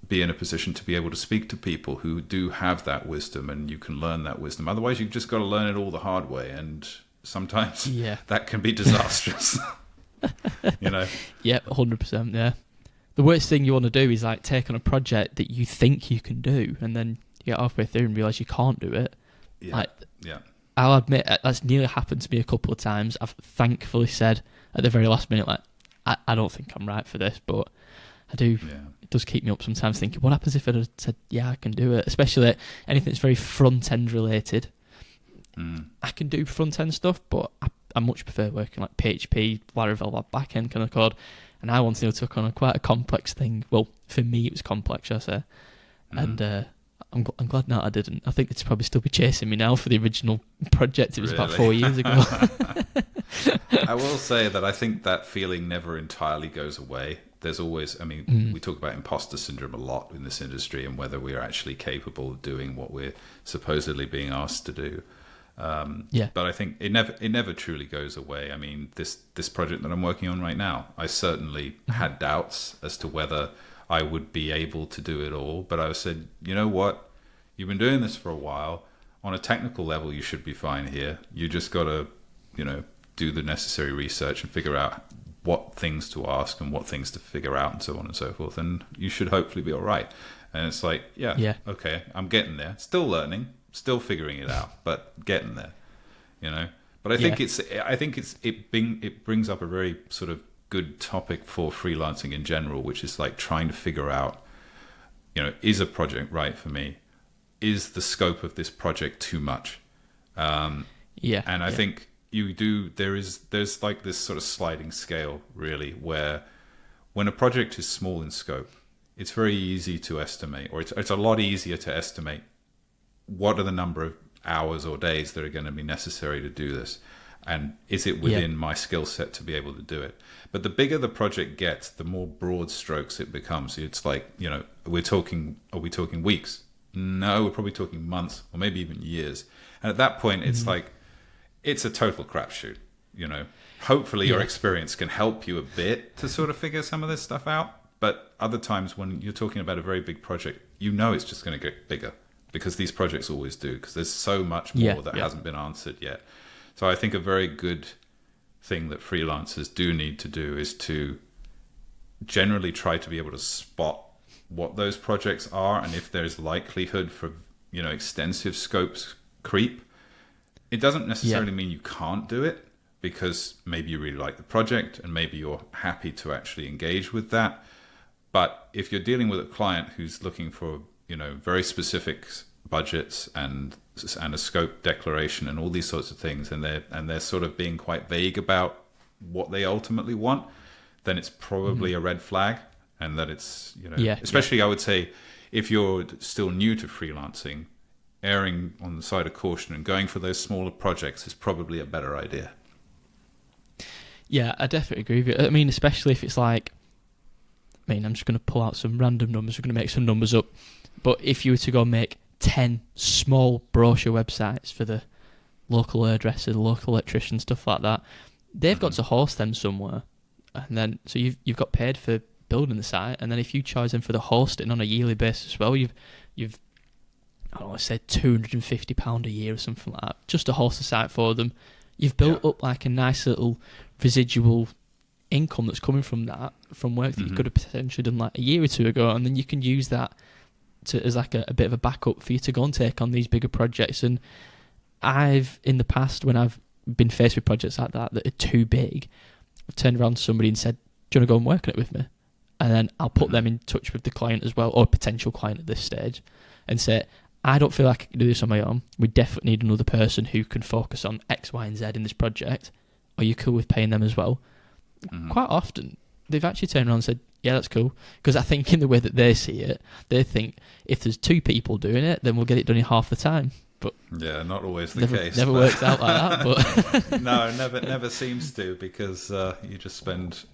[SPEAKER 2] be in a position to be able to speak to people who do have that wisdom, and you can learn that wisdom. Otherwise, you've just got to learn it all the hard way. And sometimes that can be disastrous.
[SPEAKER 1] Yeah, 100%, yeah. The worst thing you want to do is like take on a project that you think you can do, and then you get halfway through and realise you can't do it. I'll admit that's nearly happened to me a couple of times. I've thankfully said at the very last minute, like, I don't think I'm right for this, but I do. Yeah. It does keep me up sometimes thinking, what happens if I'd have said, yeah, I can do it? Especially anything that's very front end related. I can do front end stuff, but I much prefer working like PHP, Laravel, back end kind of code. And I once took on quite a complex thing. Well, for me, it was complex, shall I say. And I'm glad now I didn't. I think it's probably still be chasing me now for the original project. It was about 4 years ago.
[SPEAKER 2] I will say that I think that feeling never entirely goes away. There's always, we talk about imposter syndrome a lot in this industry, and whether we are actually capable of doing what we're supposedly being asked to do. But I think it never truly goes away. This project that I'm working on right now, I certainly had doubts as to whether I would be able to do it all. But I said, you know what? You've been doing this for a while. On a technical level, you should be fine here. You just got to, do the necessary research and figure out what things to ask and what things to figure out and so on and so forth. And you should hopefully be all right. And it's like, okay, I'm getting there. Still learning, still figuring it out, but getting there, But I think it brings up a very sort of good topic for freelancing in general, which is like trying to figure out, is a project right for me? Is the scope of this project too much? And I think there's like this sort of sliding scale, really, where when a project is small in scope, it's very easy to estimate, or it's a lot easier to estimate what are the number of hours or days that are going to be necessary to do this, and is it within my skill set to be able to do it. But the bigger the project gets, the more broad strokes it becomes. It's like, are we talking weeks? No, we're probably talking months, or maybe even years. And at that point, it's like, it's a total crapshoot. Hopefully your experience can help you a bit to sort of figure some of this stuff out. But other times when you're talking about a very big project, it's just going to get bigger, because these projects always do, because there's so much more that hasn't been answered yet. So I think a very good thing that freelancers do need to do is to generally try to be able to spot what those projects are, and if there's likelihood for extensive scopes creep. It doesn't necessarily mean you can't do it, because maybe you really like the project and maybe you're happy to actually engage with that. But if you're dealing with a client who's looking for very specific budgets and a scope declaration and all these sorts of things, and they're sort of being quite vague about what they ultimately want, then it's probably a red flag. And that it's especially I would say, if you're still new to freelancing, erring on the side of caution and going for those smaller projects is probably a better idea.
[SPEAKER 1] Yeah, I definitely agree with you. I mean, especially if it's like, I'm just going to pull out some random numbers. We're going to make some numbers up. But if you were to go make 10 small brochure websites for the local hairdresser, the local electrician, stuff like that, they've got to host them somewhere. And then, so you've got paid for building the site, and then if you charge them for the hosting on a yearly basis as well, you've I don't know, say £250 a year or something like that, just to host the site for them. You've built up like a nice little residual income that's coming from that, from work that you could have potentially done like a year or two ago, and then you can use that as like a bit of a backup for you to go and take on these bigger projects. And I've, in the past, when I've been faced with projects like that are too big, I've turned around to somebody and said, do you want to go and work on it with me? And then I'll put them in touch with the client as well, or potential client at this stage, and say, I don't feel like I can do this on my own. We definitely need another person who can focus on X, Y, and Z in this project. Are you cool with paying them as well? Quite often, they've actually turned around and said, yeah, that's cool. Because I think in the way that they see it, they think if there's two people doing it, then we'll get it done in half the time. But
[SPEAKER 2] yeah, not always the case.
[SPEAKER 1] Never works out like that. But
[SPEAKER 2] no, never seems to, because you just spend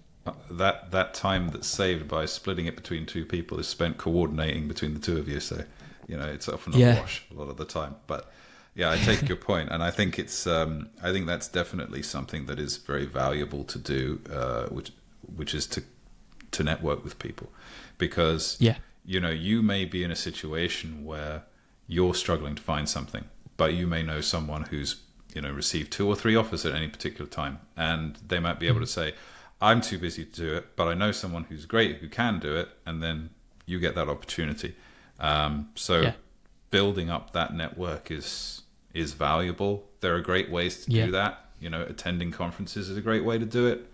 [SPEAKER 2] that time that's saved by splitting it between two people is spent coordinating between the two of you. So it's often a wash a lot of the time. But yeah, I take your point, and I think it's I think that's definitely something that is very valuable to do, which is to network with people, because you may be in a situation where you're struggling to find something, but you may know someone who's received 2 or 3 offers at any particular time, and they might be able to say, I'm too busy to do it, but I know someone who's great who can do it, and then you get that opportunity. Building up that network is valuable. There are great ways to do that. Attending conferences is a great way to do it.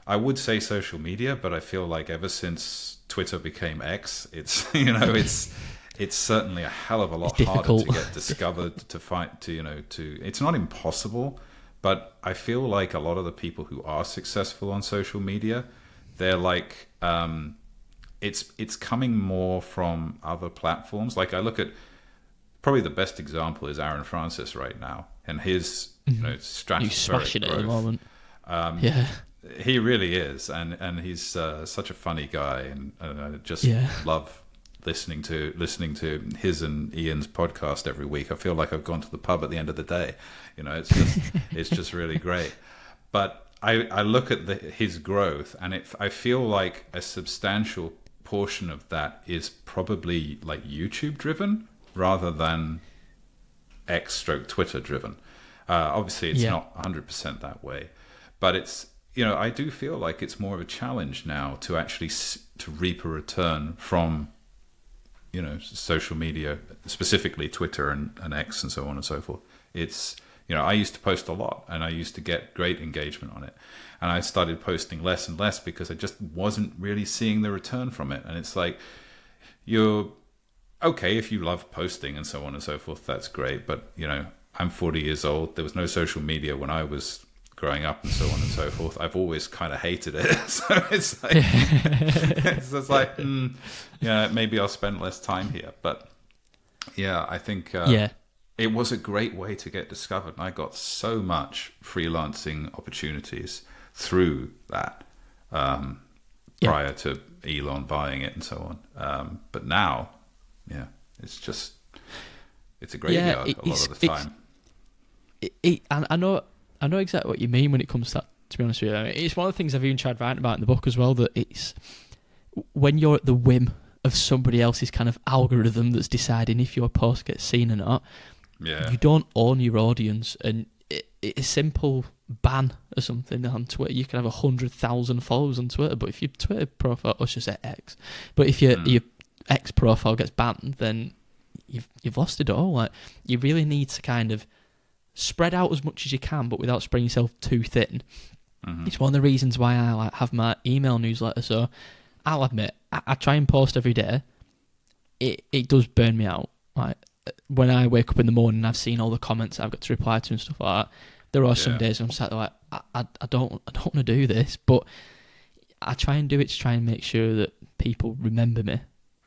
[SPEAKER 2] I would say social media, but I feel like ever since Twitter became X, it's it's certainly a hell of a lot harder to get discovered, to find, it's not impossible, but I feel like a lot of the people who are successful on social media, they're like, it's coming more from other platforms. Like, I look at, probably the best example is Aaron Francis right now, and his stratospheric
[SPEAKER 1] He's smashing
[SPEAKER 2] growth.
[SPEAKER 1] it at the moment.
[SPEAKER 2] He really is, and he's such a funny guy, and I just love listening to his and Ian's podcast every week. I feel like I've gone to the pub at the end of the day. It's just really great. But I look at his growth, and I feel like a substantial portion of that is probably like YouTube driven rather than X/Twitter driven. Obviously, it's not 100% that way, but it's, I do feel like it's more of a challenge now to actually to reap a return from, social media, specifically Twitter and X and so on and so forth. It's, I used to post a lot, and I used to get great engagement on it. And I started posting less and less because I just wasn't really seeing the return from it. And it's like, you're okay if you love posting and so on and so forth, that's great. But, I'm 40 years old. There was no social media when I was growing up and so on and so forth, I've always kind of hated it. So it's like, it's just like, yeah, maybe I'll spend less time here. But yeah, I think it was a great way to get discovered. And I got so much freelancing opportunities through that prior to Elon buying it and so on. But now, yeah, it's a graveyard a lot of the time.
[SPEAKER 1] I know exactly what you mean when it comes to that, to be honest with you. I mean, it's one of the things I've even tried writing about in the book as well, that it's when you're at the whim of somebody else's kind of algorithm that's deciding if your post gets seen or not, you don't own your audience. And it's a simple ban or something on Twitter. You can have 100,000 followers on Twitter, but if your Twitter profile, or should I say X, but if your X profile gets banned, then you've lost it all. Like, you really need to kind of spread out as much as you can, but without spreading yourself too thin. It's one of the reasons why I have my email newsletter. So I'll admit, I try and post every day. It does burn me out. Like, when I wake up in the morning and I've seen all the comments I've got to reply to and stuff like that, there are some days when I'm sat there like, I don't want to do this, but I try and do it to try and make sure that people remember me.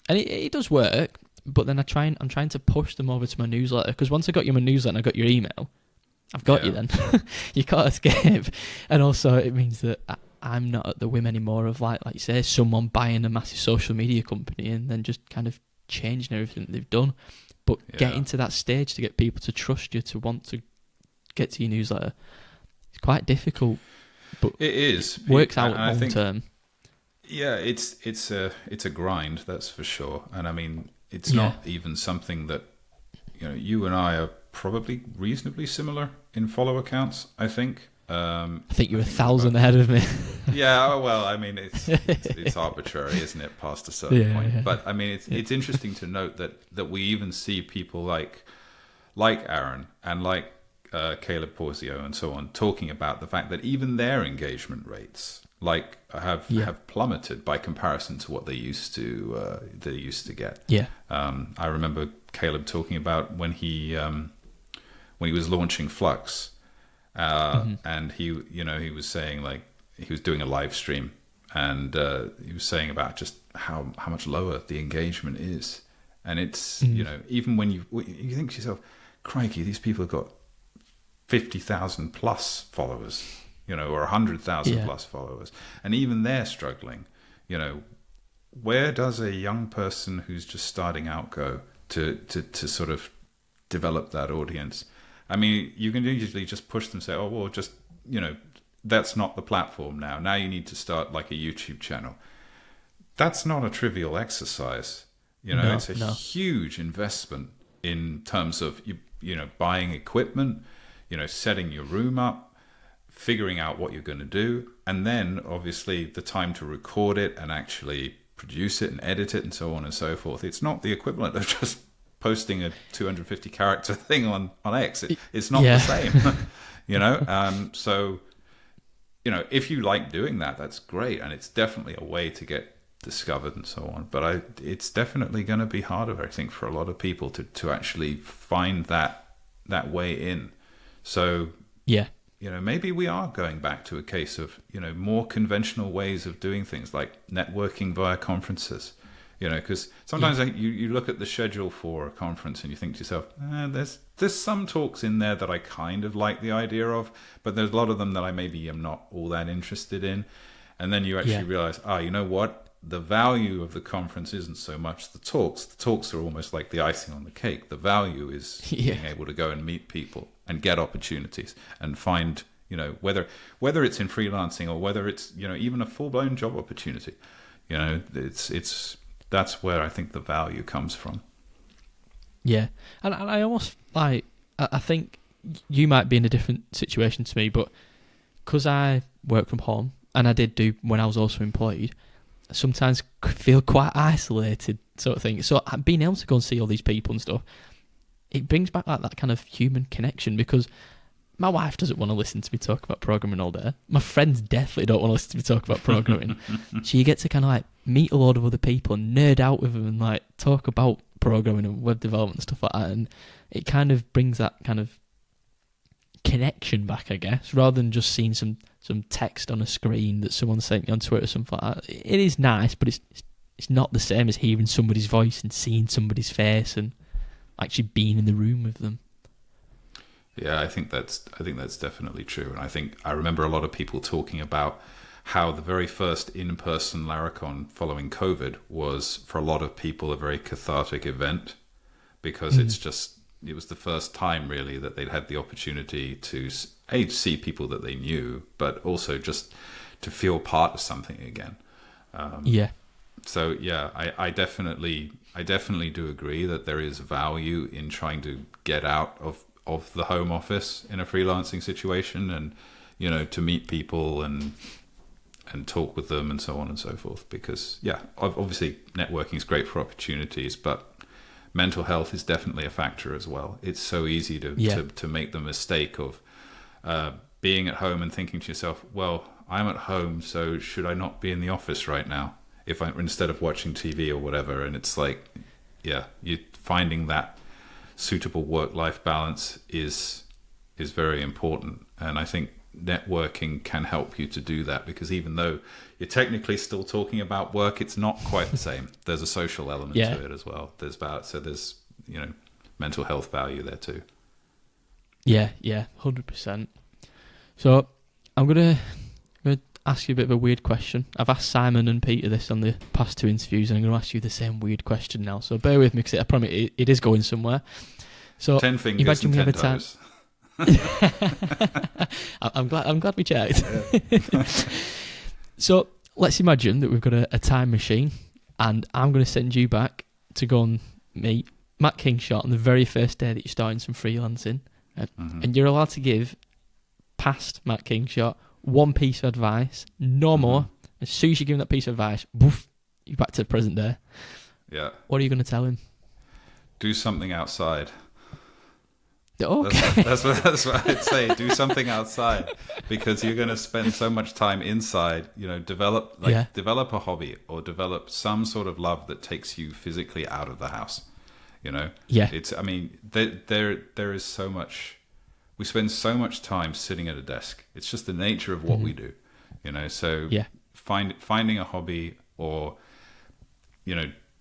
[SPEAKER 1] And it does work, but then I'm trying to push them over to my newsletter, because once I got you my newsletter and I got your email, I've got you then. You can't escape. And also it means that I'm not at the whim anymore of, like you say, someone buying a massive social media company and then just kind of changing everything that they've done. But getting to that stage to get people to trust you, to want to get to your newsletter, it's quite difficult. But
[SPEAKER 2] it is.
[SPEAKER 1] Works out long term.
[SPEAKER 2] Yeah, it's a grind, that's for sure. And I mean, it's not even something that, you and I are probably reasonably similar in follow accounts, I think.
[SPEAKER 1] I think you're 1,000 ahead of me.
[SPEAKER 2] Yeah, well, I mean, it's arbitrary, isn't it, past a certain point? Yeah. But I mean, it's interesting to note that we even see people like Aaron and like Caleb Porzio and so on talking about the fact that even their engagement rates have plummeted by comparison to what they used to get. Yeah. I remember Caleb talking about when he was launching Flux. And he was saying, like, he was doing a live stream, and he was saying about just how much lower the engagement is. And it's, even when you think to yourself, crikey, these people have got 50,000 plus followers, or 100,000 plus followers. And even they're struggling, where does a young person who's just starting out go to sort of develop that audience? I mean, you can usually just push them and say, oh, well, just, that's not the platform now. Now you need to start like a YouTube channel. That's not a trivial exercise. It's a huge investment in terms of, buying equipment, setting your room up, figuring out what you're going to do. And then obviously the time to record it and actually produce it and edit it and so on and so forth. It's not the equivalent of just posting a 250 character thing on X. It's not the same, so if you like doing that, that's great, and it's definitely a way to get discovered and so on. But it's definitely going to be harder, I think, for a lot of people to actually find that way in. So maybe we are going back to a case of more conventional ways of doing things, like networking via conferences. Because sometimes you look at the schedule for a conference and you think to yourself, there's some talks in there that I kind of like the idea of, but there's a lot of them that I maybe am not all that interested in. And then you actually realize, you know what? The value of the conference isn't so much the talks. The talks are almost like the icing on the cake. The value is being able to go and meet people and get opportunities and find, whether it's in freelancing or whether it's, even a full-blown job opportunity. That's where I think the value comes from.
[SPEAKER 1] Yeah, and I almost I think you might be in a different situation to me, but because I work from home, and I did do when I was also employed, I sometimes feel quite isolated, sort of thing. So being able to go and see all these people and stuff, it brings back that kind of human connection, because my wife doesn't want to listen to me talk about programming all day. My friends definitely don't want to listen to me talk about programming. So you get to kind of like meet a lot of other people and nerd out with them and like talk about programming and web development and stuff like that. And it kind of brings that kind of connection back, I guess, rather than just seeing some text on a screen that someone sent you on Twitter or something like that. It is nice, but it's not the same as hearing somebody's voice and seeing somebody's face and actually being in the room with them.
[SPEAKER 2] Yeah, I think that's definitely true. And I remember a lot of people talking about how the very first in-person Laracon following COVID was, for a lot of people, a very cathartic event, because it was the first time really that they'd had the opportunity to see people that they knew, but also just to feel part of something again. So yeah, I definitely do agree that there is value in trying to get out of the home office in a freelancing situation, and to meet people and talk with them and so on and so forth. Because yeah, obviously networking is great for opportunities, but mental health is definitely a factor as well. It's so easy to make the mistake of being at home and thinking to yourself, well, I'm at home, so should I not be in the office right now instead of watching TV or whatever? And it's like, yeah, you finding that suitable work-life balance is very important. And I think networking can help you to do that, because even though you're technically still talking about work, it's not quite the same. There's a social element to it as well. There's mental health value there too. Yeah,
[SPEAKER 1] 100%. So I'm gonna ask you a bit of a weird question. I've asked Simon and Peter this on the past 2 interviews, and I'm going to ask you the same weird question now. So bear with me, because I promise it is going somewhere. So
[SPEAKER 2] 10 fingers and 10 toes.
[SPEAKER 1] I'm glad we checked. Yeah. So let's imagine that we've got a time machine, and I'm going to send you back to go and meet Matt Kingshott on the very first day that you're starting some freelancing, and you're allowed to give past Matt Kingshott one piece of advice, no more. As soon as you give him that piece of advice, woof, you're back to the present day.
[SPEAKER 2] Yeah.
[SPEAKER 1] What are you going to tell him? Do
[SPEAKER 2] something outside.
[SPEAKER 1] Okay.
[SPEAKER 2] That's what I'd say. Do something outside, because you're going to spend so much time inside. Develop a hobby, or develop some sort of love that takes you physically out of the house.
[SPEAKER 1] Yeah.
[SPEAKER 2] There is so much. We spend so much time sitting at a desk. It's just the nature of what we do. So finding a hobby, or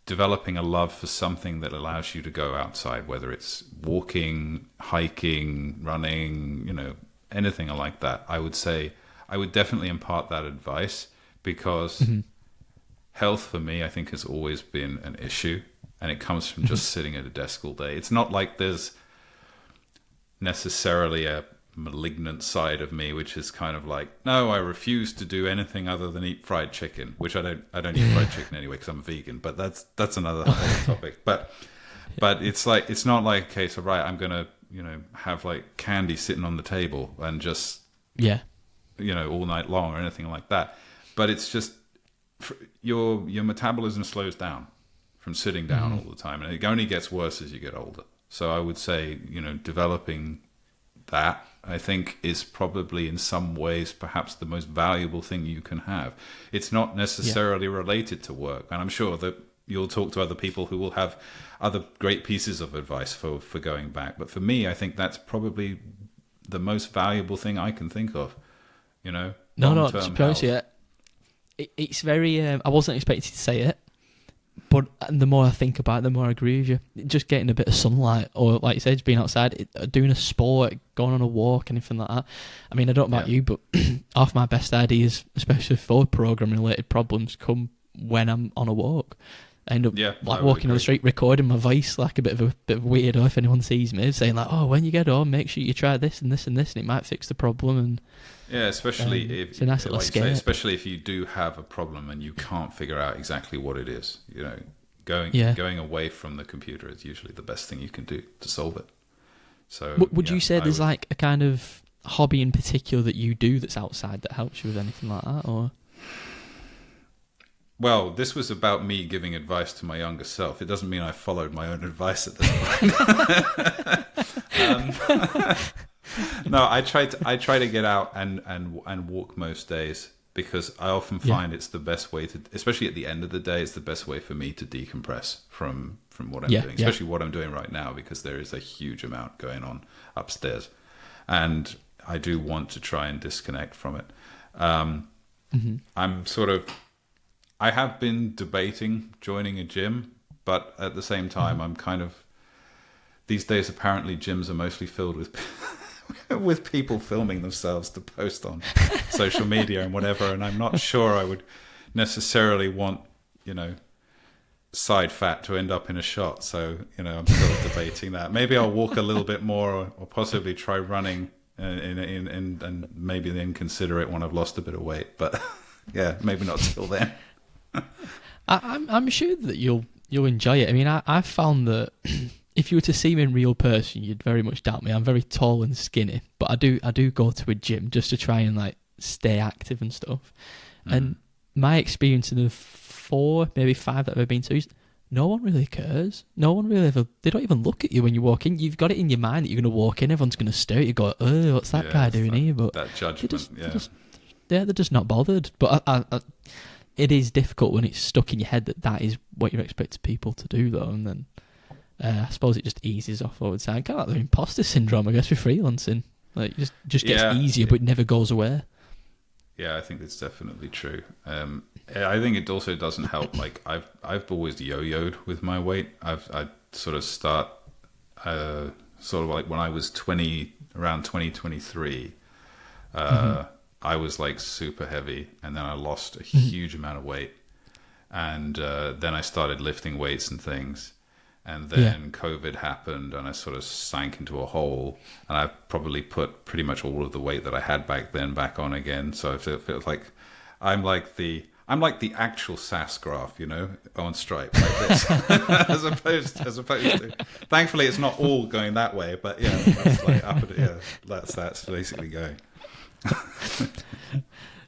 [SPEAKER 2] developing a love for something that allows you to go outside, whether it's walking, hiking, running, anything like that. I would definitely impart that advice, because health for me, I think, has always been an issue, and it comes from just sitting at a desk all day. It's not like there's necessarily a malignant side of me which is kind of like, no, I refuse to do anything other than eat fried chicken, which I don't eat fried chicken anyway because I'm a vegan, but that's another topic. But it's like, it's not like, okay, so right, I'm gonna have like candy sitting on the table and just all night long or anything like that. But it's just your metabolism slows down from sitting down all the time, and it only gets worse as you get older. So I would say, developing that, I think, is probably in some ways perhaps the most valuable thing you can have. It's not necessarily related to work, and I'm sure that you'll talk to other people who will have other great pieces of advice for going back. But for me, I think that's probably the most valuable thing I can think of.
[SPEAKER 1] No, to be honest, it's very. I wasn't expecting to say it, but the more I think about it, the more I agree with you. Just getting a bit of sunlight, or like you said, just being outside, doing a sport, going on a walk, anything like that. I mean, I don't know about you, but half my best ideas, especially for programming-related problems, come when I'm on a walk. I end up walking on the street, recording my voice like a bit of a weirdo if anyone sees me, saying like, "Oh, when you get home, make sure you try this and this and this, and it might fix the problem." And
[SPEAKER 2] especially if
[SPEAKER 1] it's a nice little escape.
[SPEAKER 2] Especially if you do have a problem and you can't figure out exactly what it is. Going away from the computer is usually the best thing you can do to solve it. So,
[SPEAKER 1] would you say there's like a kind of hobby in particular that you do that's outside that helps you with anything like that, or?
[SPEAKER 2] Well, this was about me giving advice to my younger self. It doesn't mean I followed my own advice at this point. No, I try to get out and walk most days, because I often find it's the best way to, especially at the end of the day, it's the best way for me to decompress from what I'm doing, especially what I'm doing right now, because there is a huge amount going on upstairs. and I do want to try and disconnect from it. I have been debating joining a gym, but at the same time, I'm kind of, these days apparently gyms are mostly filled with with people filming themselves to post on social media and whatever, and I'm not sure I would necessarily want, side fat to end up in a shot. So, I'm still debating that. Maybe I'll walk a little bit more, or possibly try running, and maybe then consider it when I've lost a bit of weight. But yeah, maybe not till then.
[SPEAKER 1] I'm sure that you'll enjoy it. I mean, I've found that if you were to see me in real person, you'd very much doubt me. I'm very tall and skinny, but I do go to a gym just to try and like stay active and stuff. And my experience in the 4, maybe 5 that I've been to is no one really cares. No one really they don't even look at you when you walk in. You've got it in your mind that you're going to walk in, everyone's going to stare at you, go, oh, what's that guy doing here? But
[SPEAKER 2] that judgment,
[SPEAKER 1] they're just not bothered. But it is difficult when it's stuck in your head that is what you expect people to do, though. And then I suppose it just eases off, I would say. Kind of like the imposter syndrome, I guess, with freelancing. Like, it just gets easier, but it never goes away.
[SPEAKER 2] Yeah, I think it's definitely true. I think it also doesn't help. Like, I've always yo-yoed with my weight. I sort of start sort of like when I was around 2023. I was like super heavy, and then I lost a huge amount of weight, and then I started lifting weights and things, and then COVID happened, and I sort of sank into a hole, and I probably put pretty much all of the weight that I had back then back on again. So it feels like I'm like the actual SAS graph, on Stripe, like this, as opposed to. Thankfully, it's not all going that way, but yeah, that's like that's basically going.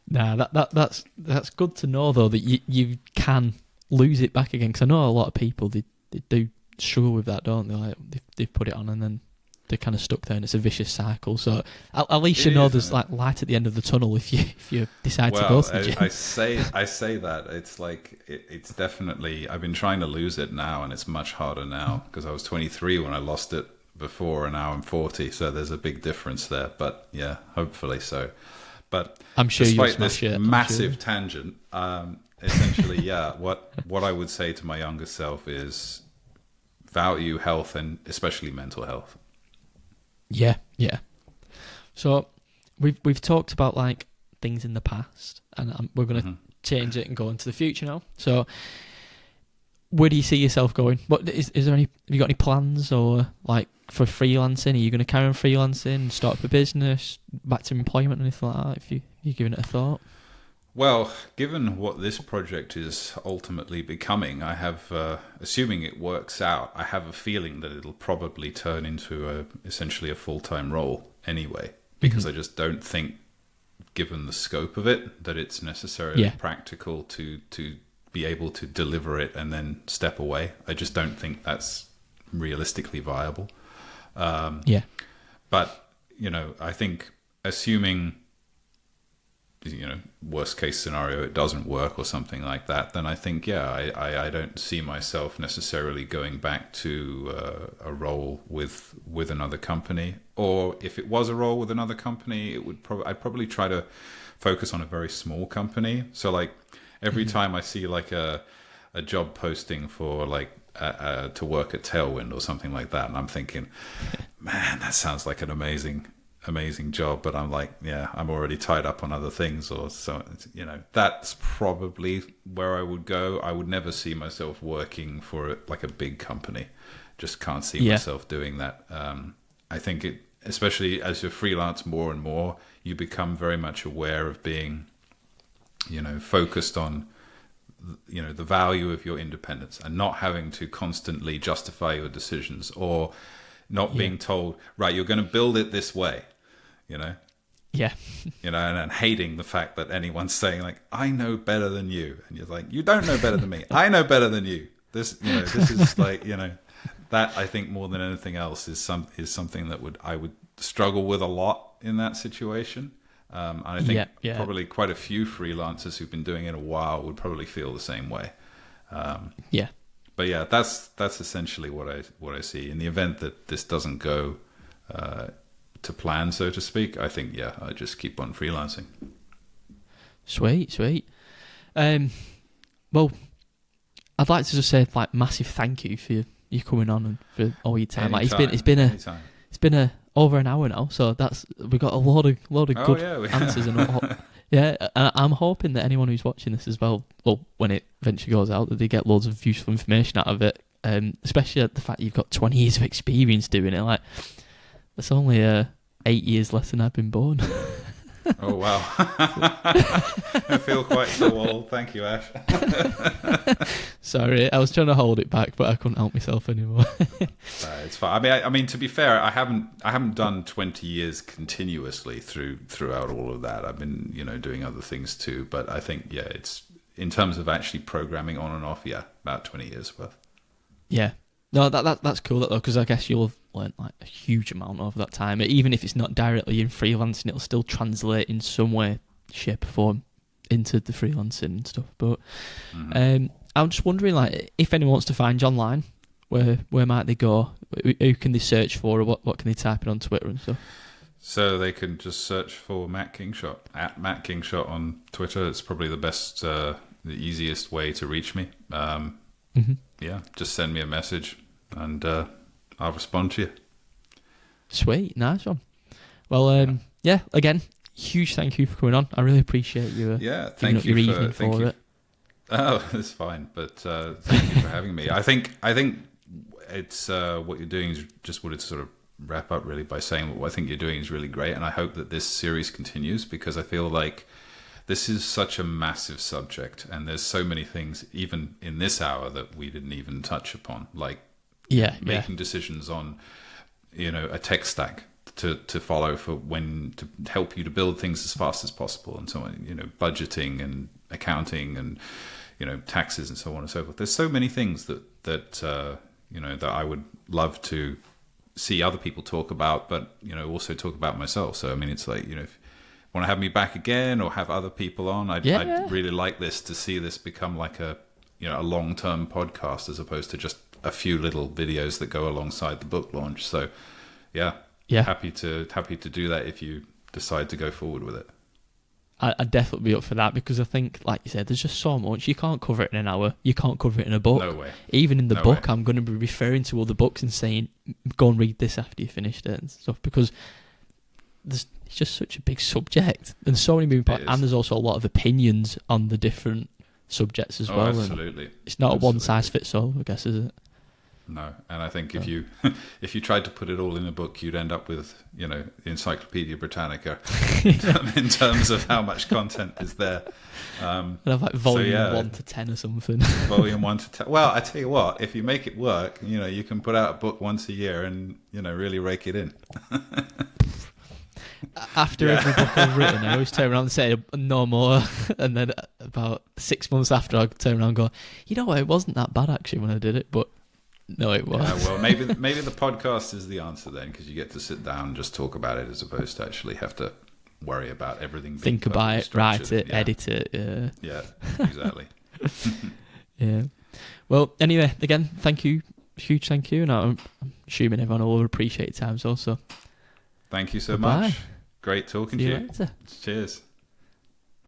[SPEAKER 1] Nah, that's good to know though, that you can lose it back again, because I know a lot of people they do struggle with that, don't they? Like they've put it on and then they're kind of stuck there, and it's a vicious cycle. So at least there's like light at the end of the tunnel if you decide to go to the gym.
[SPEAKER 2] I say that it's like it's definitely, I've been trying to lose it now, and it's much harder now because I was 23 when I lost it before, and now I'm 40, so there's a big difference there. But yeah, hopefully so. But
[SPEAKER 1] I'm sure
[SPEAKER 2] despite this massive tangent, essentially, what I would say to my younger self is value health, and especially mental health.
[SPEAKER 1] Yeah. So we've talked about like things in the past, and we're going to change it and go into the future now. So where do you see yourself going? What is there any? Have you got any plans, or like for freelancing? Are you going to carry on freelancing, start up a business, back to employment, anything like that? If you're giving it a thought.
[SPEAKER 2] Well, given what this project is ultimately becoming, I have, assuming it works out, I have a feeling that it'll probably turn into essentially a full-time role anyway, because I just don't think, given the scope of it, that it's necessarily practical to be able to deliver it and then step away. I just don't think that's realistically viable. But, I think assuming, worst case scenario, it doesn't work or something like that, then I think, I don't see myself necessarily going back to a role with another company. Or if it was a role with another company, I'd probably try to focus on a very small company. So like every time I see like a job posting for like to work at Tailwind or something like that, and I'm thinking, man, that sounds like an amazing job, but I'm like, I'm already tied up on other things, or so, that's probably where I would go. I would never see myself working for like a big company. Just can't see myself doing that. I think especially as you freelance more and more, you become very much aware of being, focused on, the value of your independence and not having to constantly justify your decisions, or not being told, right, you're going to build it this way. And hating the fact that anyone's saying like, I know better than you, and you're like, you don't know better than me. I know better than you. This is like, that I think more than anything else is something that I would struggle with a lot in that situation. And I think probably quite a few freelancers who've been doing it a while would probably feel the same way. But yeah, that's essentially what I see. In the event that this doesn't go to plan, so to speak, I think I just keep on freelancing.
[SPEAKER 1] Sweet. Well, I'd like to just say like massive thank you for you coming on and for all your time. Like it's been over an hour now, so we got a lot of good answers and all. Yeah, and I'm hoping that anyone who's watching this as well, when it eventually goes out, that they get loads of useful information out of it. Especially the fact you've got 20 years of experience doing it. Like, that's only 8 years less than I've been born.
[SPEAKER 2] Oh, wow. I feel quite so old. Thank you, Ash.
[SPEAKER 1] Sorry, I was trying to hold it back, but I couldn't help myself anymore.
[SPEAKER 2] It's fine. I mean, to be fair, I haven't done 20 years continuously throughout all of that. I've been, doing other things too. But I think, it's in terms of actually programming on and off, about 20 years worth.
[SPEAKER 1] Yeah. No, that's cool though, because I guess you'll have learned like a huge amount over that time. Even if it's not directly in freelancing, it'll still translate in some way, shape, or form into the freelancing and stuff. But I'm just wondering, like, if anyone wants to find you online, where might they go? Who can they search for, or what can they type in on Twitter and stuff?
[SPEAKER 2] So they can just search for Matt Kingshott, at Matt Kingshott on Twitter. It's probably the best, the easiest way to reach me. Yeah, just send me a message and I'll respond to you.
[SPEAKER 1] Sweet, nice one. Well, again, huge thank you for coming on. I really appreciate you.
[SPEAKER 2] Thank you
[SPEAKER 1] your evening for it.
[SPEAKER 2] Oh, it's fine, but thank you for having me. I think it's what you're doing is just wanted to sort of wrap up really by saying what I think you're doing is really great, and I hope that this series continues because I feel like this is such a massive subject, and there's so many things, even in this hour, that we didn't even touch upon, like making decisions on, a tech stack to follow to help you to build things as fast as possible, and so on. Budgeting and accounting and taxes and so on and so forth. There's so many things that I would love to see other people talk about, but also talk about myself. So I mean, it's like if want to have me back again or have other people on, I'd really like this to see this become like a long-term podcast as opposed to just a few little videos that go alongside the book launch. So happy to do that if you decide to go forward with it.
[SPEAKER 1] I'd definitely be up for that because I think, like you said, there's just so much. You can't cover it in an hour. You can't cover it in a book.
[SPEAKER 2] No way.
[SPEAKER 1] Even in the book, I'm going to be referring to other books and saying, go and read this after you finished it and stuff, because it's just such a big subject and so many moving parts, and there's also a lot of opinions on the different subjects as well.
[SPEAKER 2] Absolutely.
[SPEAKER 1] It's not a one size fits all, I guess, is it?
[SPEAKER 2] No, and I think if you tried to put it all in a book, you'd end up with the Encyclopedia Britannica in terms of how much content is there.
[SPEAKER 1] And have like volume 1 to 10 or something.
[SPEAKER 2] Volume 1 to 10. Well, I tell you what, if you make it work, you can put out a book once a year and really rake it in.
[SPEAKER 1] After every book I've written, I always turn around and say no more, and then about 6 months after, I turn around and go, it wasn't that bad actually when I did it, but no, it was.
[SPEAKER 2] Yeah, well, maybe the podcast is the answer then, because you get to sit down and just talk about it as opposed to actually have to worry about everything.
[SPEAKER 1] Think about it, write it, edit it.
[SPEAKER 2] Yeah, exactly.
[SPEAKER 1] Yeah. Well, anyway, again, thank you, huge thank you, and I'm assuming everyone will appreciate your time also.
[SPEAKER 2] Thank you so much. Great talking to you.
[SPEAKER 1] See you later.
[SPEAKER 2] Cheers.